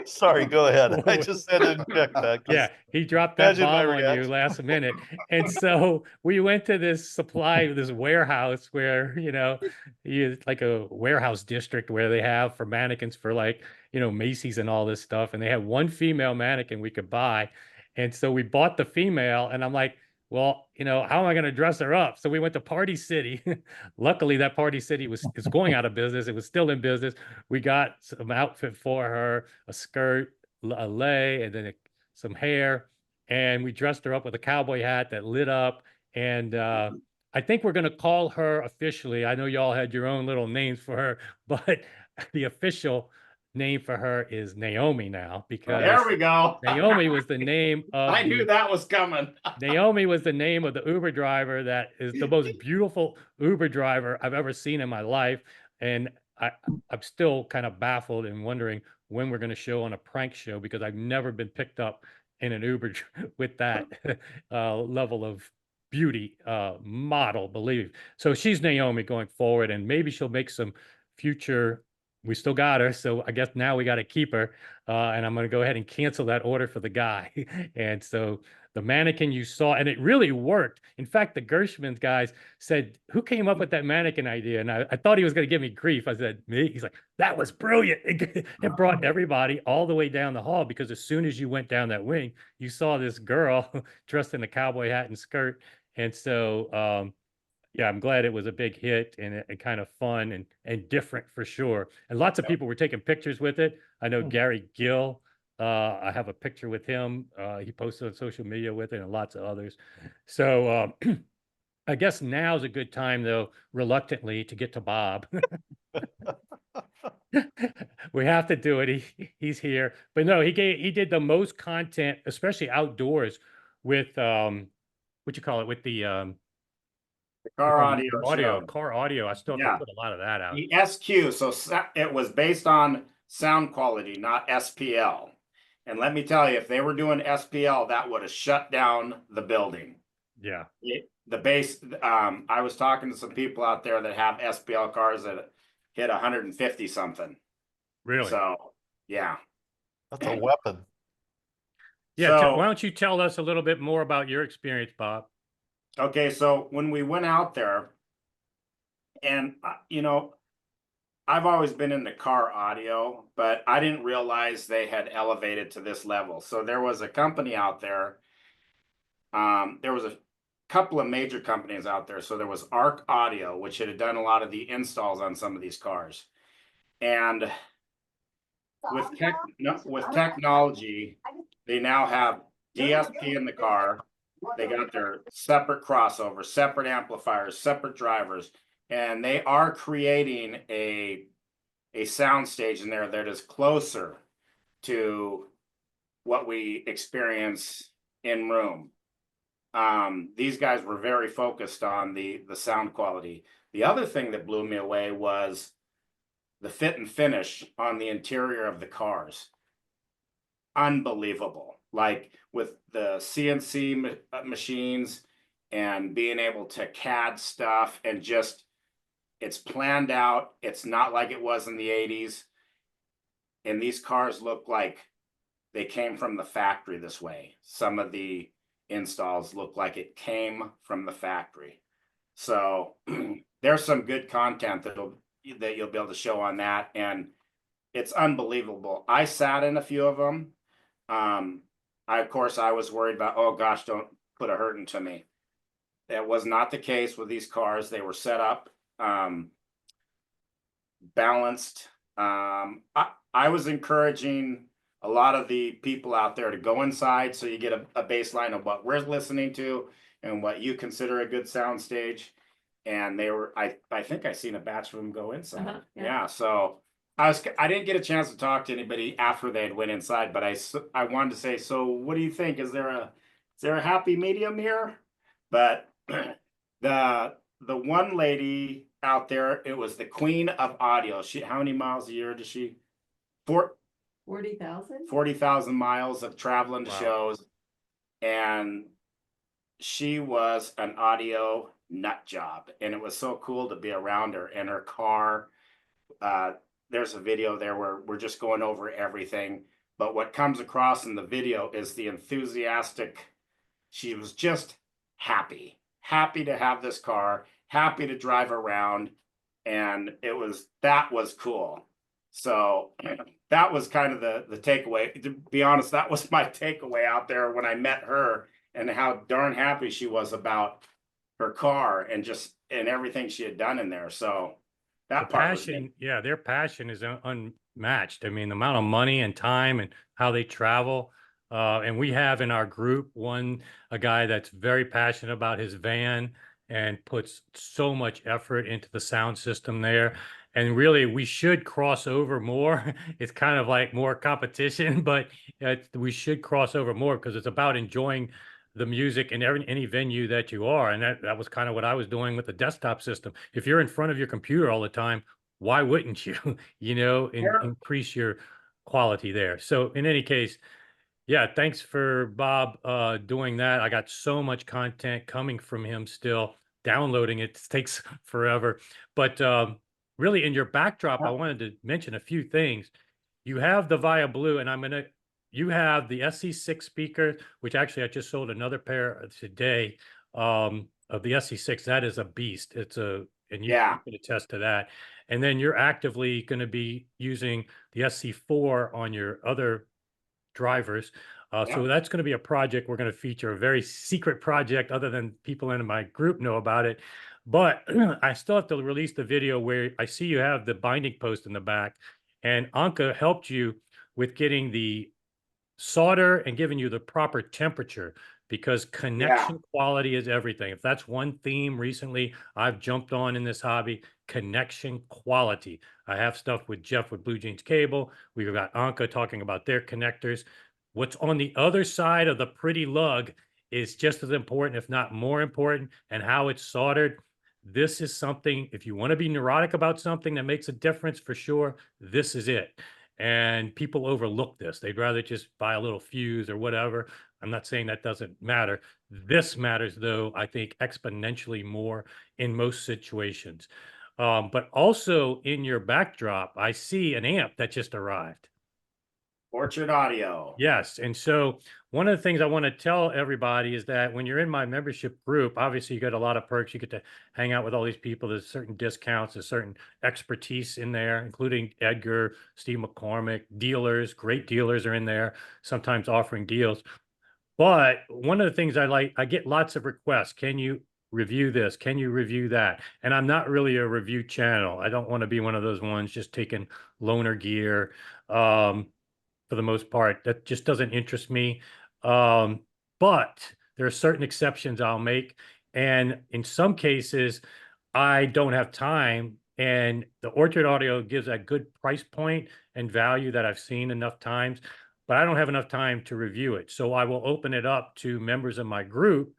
Sorry, go ahead. I just had to inject that. Yeah, he dropped that bomb on you last minute. And so we went to this warehouse where, like a warehouse district where they have for mannequins for Macy's and all this stuff. And they had one female mannequin we could buy. And so we bought the female, and I'm like, well, how am I going to dress her up? So we went to Party City. Luckily, that Party City is going out of business. It was still in business. We got some outfit for her, a skirt, a lei, and then some hair. And we dressed her up with a cowboy hat that lit up. And I think we're going to call her officially. I know y'all had your own little names for her, but the official name for her is Naomi now, because there we go. Naomi was the name of I knew that was coming. Naomi was the name of the Uber driver that is the most beautiful Uber driver I've ever seen in my life. And I'm still kind of baffled and wondering when we're going to show on a prank show, because I've never been picked up in an Uber with that level of beauty model, believe. So she's Naomi going forward, and maybe she'll make some future. We still got her, so I guess now we got to keep her. And I'm going to go ahead and cancel that order for the guy. And so the mannequin you saw, and it really worked. In fact, the Gershman guys said, who came up with that mannequin idea? And I thought he was going to give me grief. I said, me? He's like, that was brilliant. It brought everybody all the way down the hall, because as soon as you went down that wing, you saw this girl dressed in a cowboy hat and skirt. And so, yeah, I'm glad it was a big hit and kind of fun and different for sure. And lots of people were taking pictures with it. I know Gary Gill, I have a picture with him. He posted on social media with it, and lots of others. So I guess now's a good time, though, reluctantly, to get to Bob. We have to do it. He's here. But no, he did the most content, especially outdoors, with what you call it, with the car audio. Car audio. I still have to put a lot of that out. The SQ, so it was based on sound quality, not SPL. And let me tell you, if they were doing SPL, that would have shut down the building. Yeah. The bass, I was talking to some people out there that have SPL cars that hit 150 something. Really? So, yeah. That's a weapon. Yeah. So, why don't you tell us a little bit more about your experience, Bob? Okay, so when we went out there, and I've always been into car audio, but I didn't realize they had elevated to this level. So there was a company out there. There was a couple of major companies out there. So there was Arc Audio, which had done a lot of the installs on some of these cars. And with technology, they now have DSP in the car. They got their separate crossover, separate amplifiers, separate drivers, and they are creating a sound stage in there that is closer to what we experience in room. These guys were very focused on the sound quality. The other thing that blew me away was the fit and finish on the interior of the cars. unbelievable. Like with the CNC machines and being able to CAD stuff, and just, it's planned out. It's not like it was in the 80s. And these cars look like they came from the factory this way. Some of the installs look like it came from the factory. So there's some good content that you'll be able to show on that. And it's unbelievable. I sat in a few of them. Of course, I was worried about, oh gosh, don't put a hurting to me. That was not the case with these cars. They were set up, balanced. I was encouraging a lot of the people out there to go inside, so you get a baseline of what we're listening to and what you consider a good sound stage. And they were, I think I seen a batch of them go inside. Yeah. So I didn't get a chance to talk to anybody after they had went inside, but I wanted to say, so what do you think? Is there a happy medium here? But the one lady out there, it was the queen of audio. How many miles a year does she? 40,000? 40,000 miles of traveling to Wow. shows. And she was an audio nut job. And it was so cool to be around her in her car. There's a video there where we're just going over everything. But what comes across in the video is the enthusiastic. She was just happy to have this car, happy to drive around. And that was cool. So that was kind of the takeaway. To be honest, that was my takeaway out there when I met her, and how darn happy she was about her car and everything she had done in there. So that The part was passion, yeah, their passion is unmatched. I mean, the amount of money and time and how they travel. And we have in our group a guy that's very passionate about his van and puts so much effort into the sound system there. And really, we should cross over more. It's kind of like more competition, but we should cross over more, because it's about enjoying the music in any venue that you are. And that was kind of what I was doing with the desktop system. If you're in front of your computer all the time, why wouldn't you, increase your quality there? So in any case, yeah, thanks for Bob doing that. I got so much content coming from him still. Downloading it takes forever. But really, in your backdrop, I wanted to mention a few things. You have the Via Blue, and you have the SC6 speaker, which actually I just sold another pair today of the SC6. That is a beast. And you can attest to that. And then you're actively going to be using the SC4 on your other drivers. So that's going to be a project we're going to feature, a very secret project other than people in my group know about it. But I still have to release the video where I see you have the binding post in the back, and Anka helped you with getting the solder and giving you the proper temperature, because connection quality is everything. If that's one theme recently I've jumped on in this hobby, connection quality. I have stuff with Jeff with Blue Jeans Cable. We've got Anka talking about their connectors. What's on the other side of the pretty lug is just as important, if not more important, and how it's soldered. This is something, if you want to be neurotic about something that makes a difference, for sure, this is it. And people overlook this. They'd rather just buy a little fuse or whatever. I'm not saying that doesn't matter. This matters, though, I think exponentially more in most situations. But also in your backdrop, I see an amp that just arrived. Orchard Audio. Yes. And so one of the things I want to tell everybody is that when you're in my membership group, obviously you get a lot of perks. You get to hang out with all these people. There's certain discounts, there's certain expertise in there, including Edgar, Steve McCormick, dealers, great dealers are in there, sometimes offering deals. But one of the things I get lots of requests. Can you review this? Can you review that? And I'm not really a review channel. I don't want to be one of those ones just taking loaner gear. For the most part, that just doesn't interest me. But there are certain exceptions I'll make. And in some cases, I don't have time. And the Orchard Audio gives a good price point and value that I've seen enough times, but I don't have enough time to review it. So I will open it up to members of my group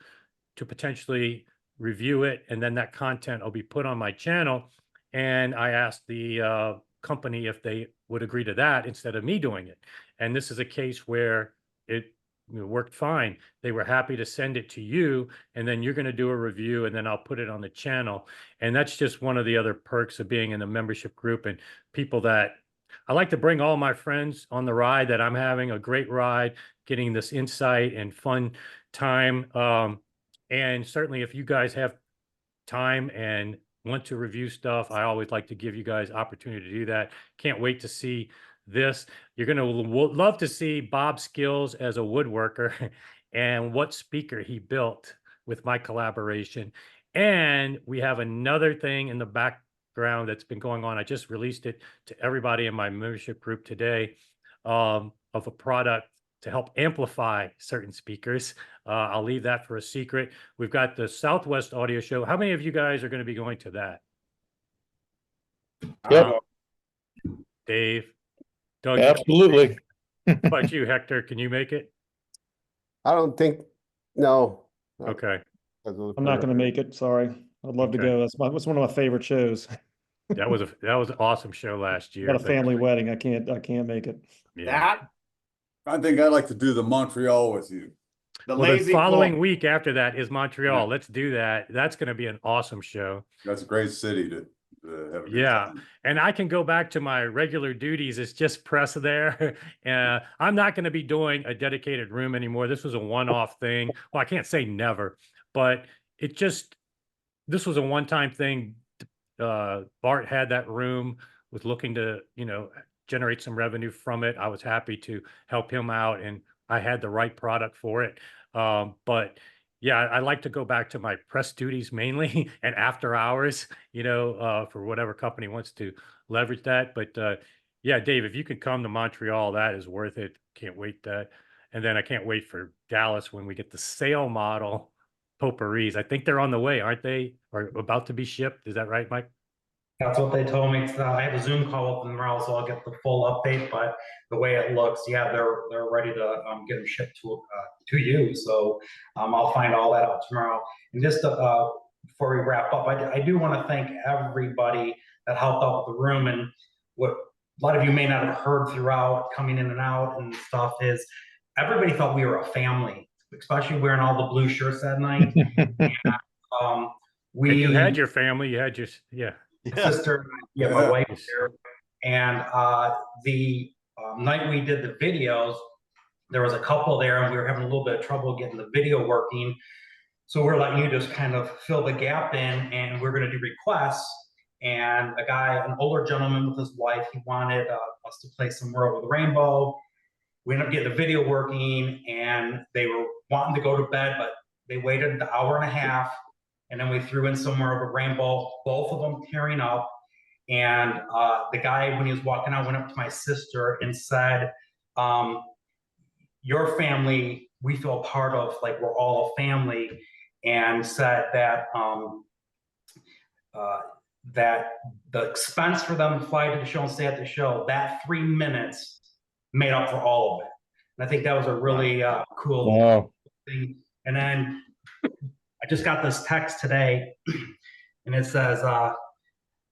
to potentially review it. And then that content will be put on my channel. And I ask the company if they would agree to that instead of me doing it. And this is a case where it worked fine. They were happy to send it to you, and then you're going to do a review, and then I'll put it on the channel. And that's just one of the other perks of being in a membership group, and people that I like to bring all my friends on the ride, that I'm having a great ride, getting this insight and fun time. And certainly if you guys have time and want to review stuff, I always like to give you guys opportunity to do that. Can't wait to see this. You're going to love to see Bob's skills as a woodworker and what speaker he built with my collaboration. And we have another thing in the background that's been going on. I just released it to everybody in my membership group today, of a product to help amplify certain speakers. I'll leave that for a secret. We've got the Southwest Audio Show. How many of you guys are going to be going to that? Yep. Dave, Doug. Absolutely. How about you, Hector? Can you make it? I don't think, no. Okay. I'm not going to make it. Sorry. I'd love to Okay. go. That's one of my favorite shows. That was an awesome show last year. Got a family wedding. I can't make it. Yeah. That, I think I'd like to do the Montreal with you. the Well, the lazy following boy. week after that is Montreal. Yeah. Let's do that. That's going to be an awesome show. That's a great city to have a good Yeah. time. And I can go back to my regular duties. It's just press there. I'm not going to be doing a dedicated room anymore. This was a one-off thing. Well, I can't say never, but this was a one-time thing. Bart had that room, was looking to, generate some revenue from it. I was happy to help him out, and I had the right product for it. But yeah, I like to go back to my press duties mainly and after hours, for whatever company wants to leverage that. But yeah, Dave, if you could come to Montreal, that is worth it. Can't wait that. And then I can't wait for Dallas when we get the sale model Poporis. I think they're on the way, aren't they? Or about to be shipped. Is that right, Mike? That's what they told me. I have a Zoom call with them tomorrow, so I'll get the full update. But the way it looks, yeah, they're ready to get them shipped to you. So I'll find all that out tomorrow. And just before we wrap up, I do want to thank everybody that helped out with the room. And what a lot of you may not have heard throughout coming in and out and stuff is everybody thought we were a family, especially wearing all the blue shirts that night. And, And you had your family, you had your, sister, my wife there. And the night we did the videos, there was a couple there, and we were having a little bit of trouble getting the video working. So we're letting you just kind of fill the gap in, and we're going to do requests. And an older gentleman with his wife, he wanted us to play Somewhere Over the Rainbow. We ended up getting the video working, and they were wanting to go to bed, but they waited an hour and a half. And then we threw in Somewhere Over Rainbow, both of them tearing up. And the guy, when he was walking out, went up to my sister and said, your family, we feel part of, like we're all a family, and said that that the expense for them to fly to the show and stay at the show, that 3 minutes made up for all of it. And I think that was a really cool thing. And then I just got this text today, and it says,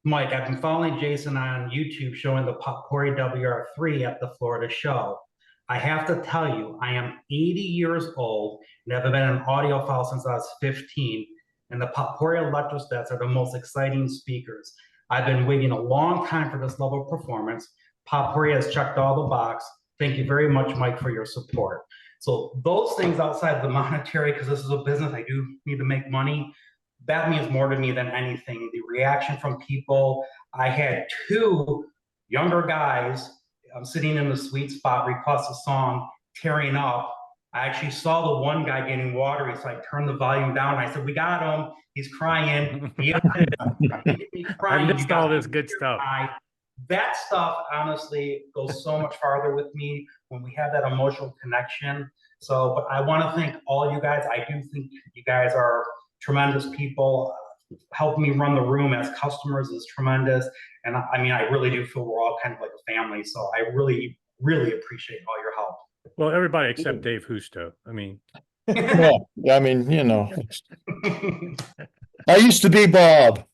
Mike, I've been following Jason on YouTube showing the Popori WR3 at the Florida show. I have to tell you, I am 80 years old and have been an audiophile since I was 15, and the Popori electrostats are the most exciting speakers. I've been waiting a long time for this level of performance. Popori has checked all the boxes. Thank you very much, Mike, for your support. So those things outside of the monetary, because this is a business, I do need to make money. That means more to me than anything. The reaction from people. I had 2 younger guys sitting in the sweet spot, request a song, tearing up. I actually saw the one guy getting watery, so I turned the volume down. I said, we got him. He's crying. He I missed all this good stuff. That stuff, honestly, goes so much farther with me when we have that emotional connection. So, but I want to thank all you guys. I do think you guys are tremendous people. Helping me run the room as customers is tremendous. And I mean, I really do feel we're all kind of like a family. So I really, really appreciate all your help. Well, everybody except Dave Husto. I mean, I mean, I used to be Bob.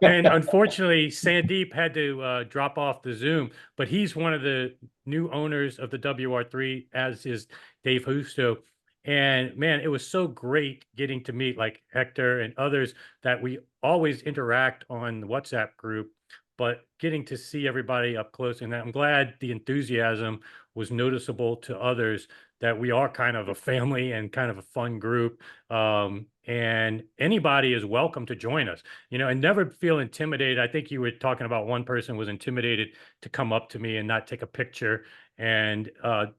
And unfortunately, Sandeep had to drop off the Zoom, but he's one of the new owners of the WR3, as is Dave Husto. And man, it was so great getting to meet like Hector and others that we always interact on the WhatsApp group, but getting to see everybody up close. And I'm glad the enthusiasm was noticeable to others, that we are kind of a family and kind of a fun group. And anybody is welcome to join us, and never feel intimidated. I think you were talking about one person was intimidated to come up to me and not take a picture, and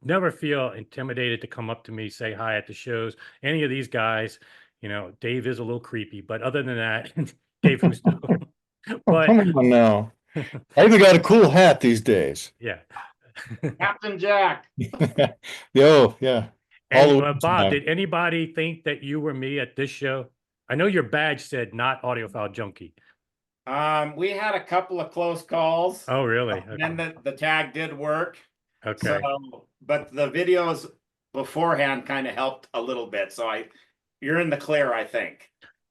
never feel intimidated to come up to me, say hi at the shows. Any of these guys, Dave is a little creepy, but other than that, Dave Husto. But come on now. I even got a cool hat these days. Yeah. Captain Jack. Oh, yeah. And Bob, did anybody think that you were me at this show? I know your badge said not audiophile junkie. We had a couple of close calls. Oh, really? Okay. And then the tag did work. Okay. So, but the videos beforehand kind of helped a little bit. So you're in the clear, I think.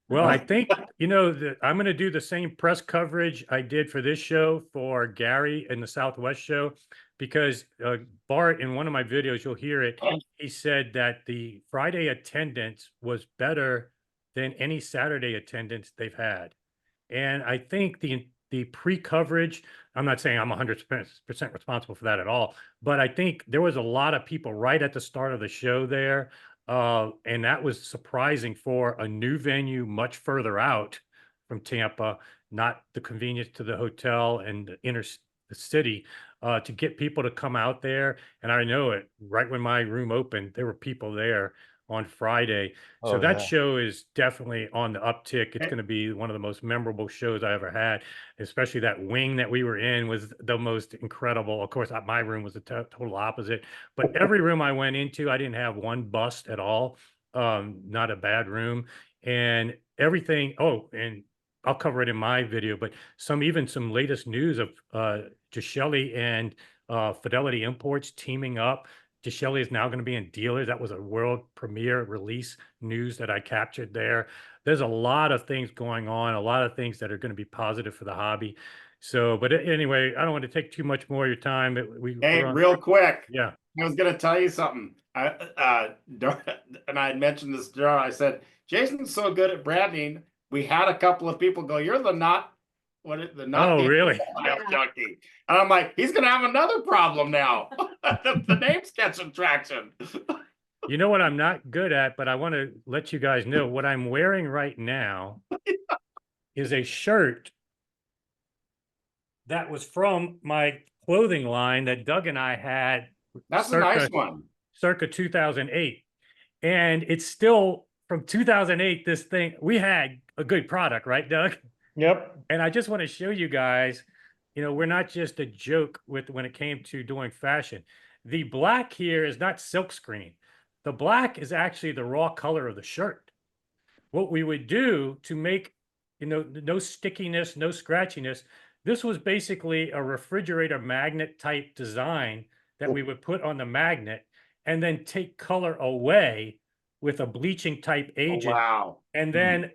Well, I think, I'm going to do the same press coverage I did for this show for Gary in the Southwest show, because Bart, in one of my videos, you'll hear it. He said that the Friday attendance was better than any Saturday attendance they've had. And I think the pre-coverage, I'm not saying I'm 100% responsible for that at all, but I think there was a lot of people right at the start of the show there. And that was surprising for a new venue much further out from Tampa, not the convenience to the hotel and the city, to get people to come out there. And I know it, right when my room opened, there were people there on Friday. So that show is definitely on the uptick. It's going to be one of the most memorable shows I ever had, especially that wing that we were in was the most incredible. Of course, my room was the total opposite, but every room I went into, I didn't have one bust at all. Not a bad room, and everything. Oh, and I'll cover it in my video, but even some latest news of Gishelli and Fidelity Imports teaming up. Gishelli is now going to be in dealers. That was a world premiere release news that I captured there. There's a lot of things going on, a lot of things that are going to be positive for the hobby. So, but anyway, I don't want to take too much more of your time. Hey, real quick. Yeah. I was going to tell you something. And I had mentioned this, I said, Jason's so good at branding. We had a couple of people go, you're the not oh, really? Junkie. And I'm like, he's gonna have another problem now. the name's catching traction. You know what I'm not good at, but I want to let you guys know what I'm wearing right now is a shirt that was from my clothing line that Doug and I had. That's a nice one. Circa 2008. And it's still from 2008, this thing, we had a good product, right, Doug? Yep. And I just want to show you guys, we're not just a joke when it came to doing fashion. The black here is not silkscreen. The black is actually the raw color of the shirt. What we would do to make, no stickiness, no scratchiness, this was basically a refrigerator magnet type design that we would put on the magnet and then take color away with a bleaching type agent. Oh, wow. And then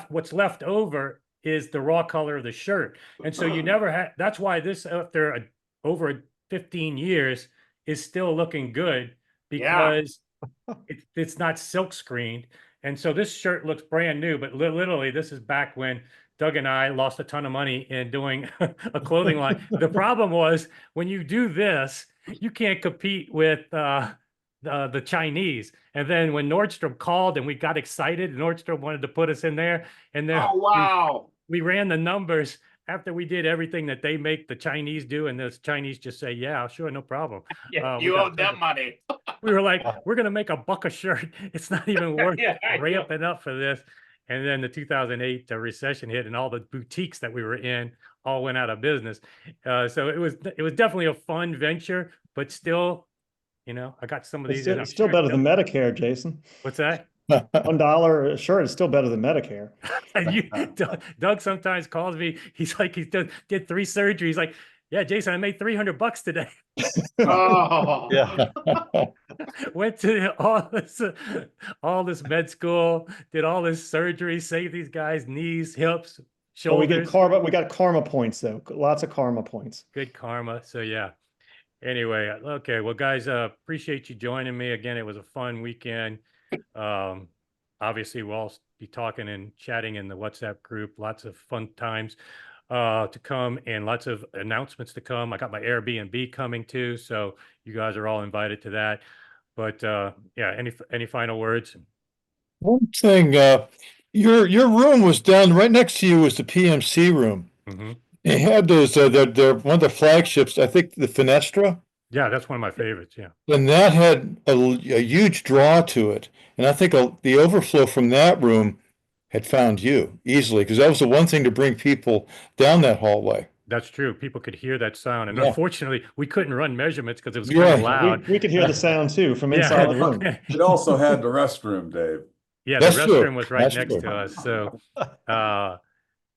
what's left over is the raw color of the shirt. And so you never had, that's why this, after over 15 years, is still looking good, because it's not silk screened. And so this shirt looks brand new, but literally this is back when Doug and I lost a ton of money in doing a clothing line. The problem was when you do this, you can't compete with the Chinese. And then when Nordstrom called and we got excited, Nordstrom wanted to put us in there. And then oh, wow. We ran the numbers after we did everything that they make the Chinese do. And the Chinese just say, yeah, sure, no problem. Yeah, you owe them money. We were like, we're going to make $1 a shirt. It's not even worth ramping up for this. And then the 2008 recession hit and all the boutiques that we were in all went out of business. So it was definitely a fun venture, but still, I got some of these. It's still better than Medicare, Jason. What's that? $1 a shirt is still better than Medicare. Doug sometimes calls me. He's like, did 3 surgeries. Like, Yeah, Jason, I made $300 today. Oh, Yeah. Went to all this med school, did all this surgery, saved these guys' knees, hips, Well, we shoulders. got karma points though. Lots of karma points. Good karma. So yeah. Anyway, okay. Well, guys, appreciate you joining me again. It was a fun weekend. Obviously, we'll all be talking and chatting in the WhatsApp group. Lots of fun times to come and lots of announcements to come. I got my Airbnb coming too, so you guys are all invited to that. But yeah, any final words? One thing, your room was down right next to you was the PMC room. Mm-hmm. They had those, they're one of the flagships, I think the Fenestra. Yeah, that's one of my favorites. Yeah. And that had a huge draw to it. And I think the overflow from that room had found you easily, because that was the one thing to bring people down that hallway. That's true. People could hear that sound. And Yeah. unfortunately, we couldn't run measurements because it was Yeah. kind of loud. We could hear the sound too from inside the room. It also had the restroom, Dave. Yeah, That's the true. restroom was right That's next true. to us. So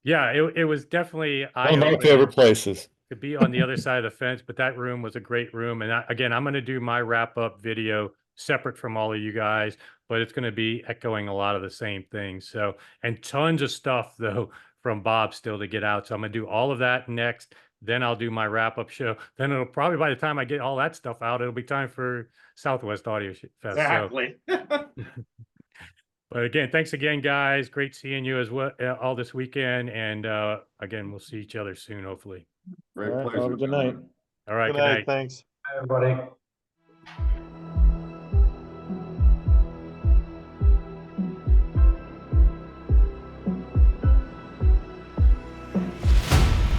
yeah, it was definitely One of my eye-opening favorite places. to be on the other side of the fence, but that room was a great room. And again, I'm going to do my wrap-up video separate from all of you guys, but it's going to be echoing a lot of the same things. So, and tons of stuff though from Bob still to get out. So I'm going to do all of that next. Then I'll do my wrap-up show. Then it'll probably, by the time I get all that stuff out, it'll be time for Southwest Audio Fest. exactly. But again, thanks again, guys. Great seeing you as well all this weekend. And again, we'll see each other soon, hopefully. Great All right, pleasure. well, good night. All right, Good night. Thanks. Hi, everybody.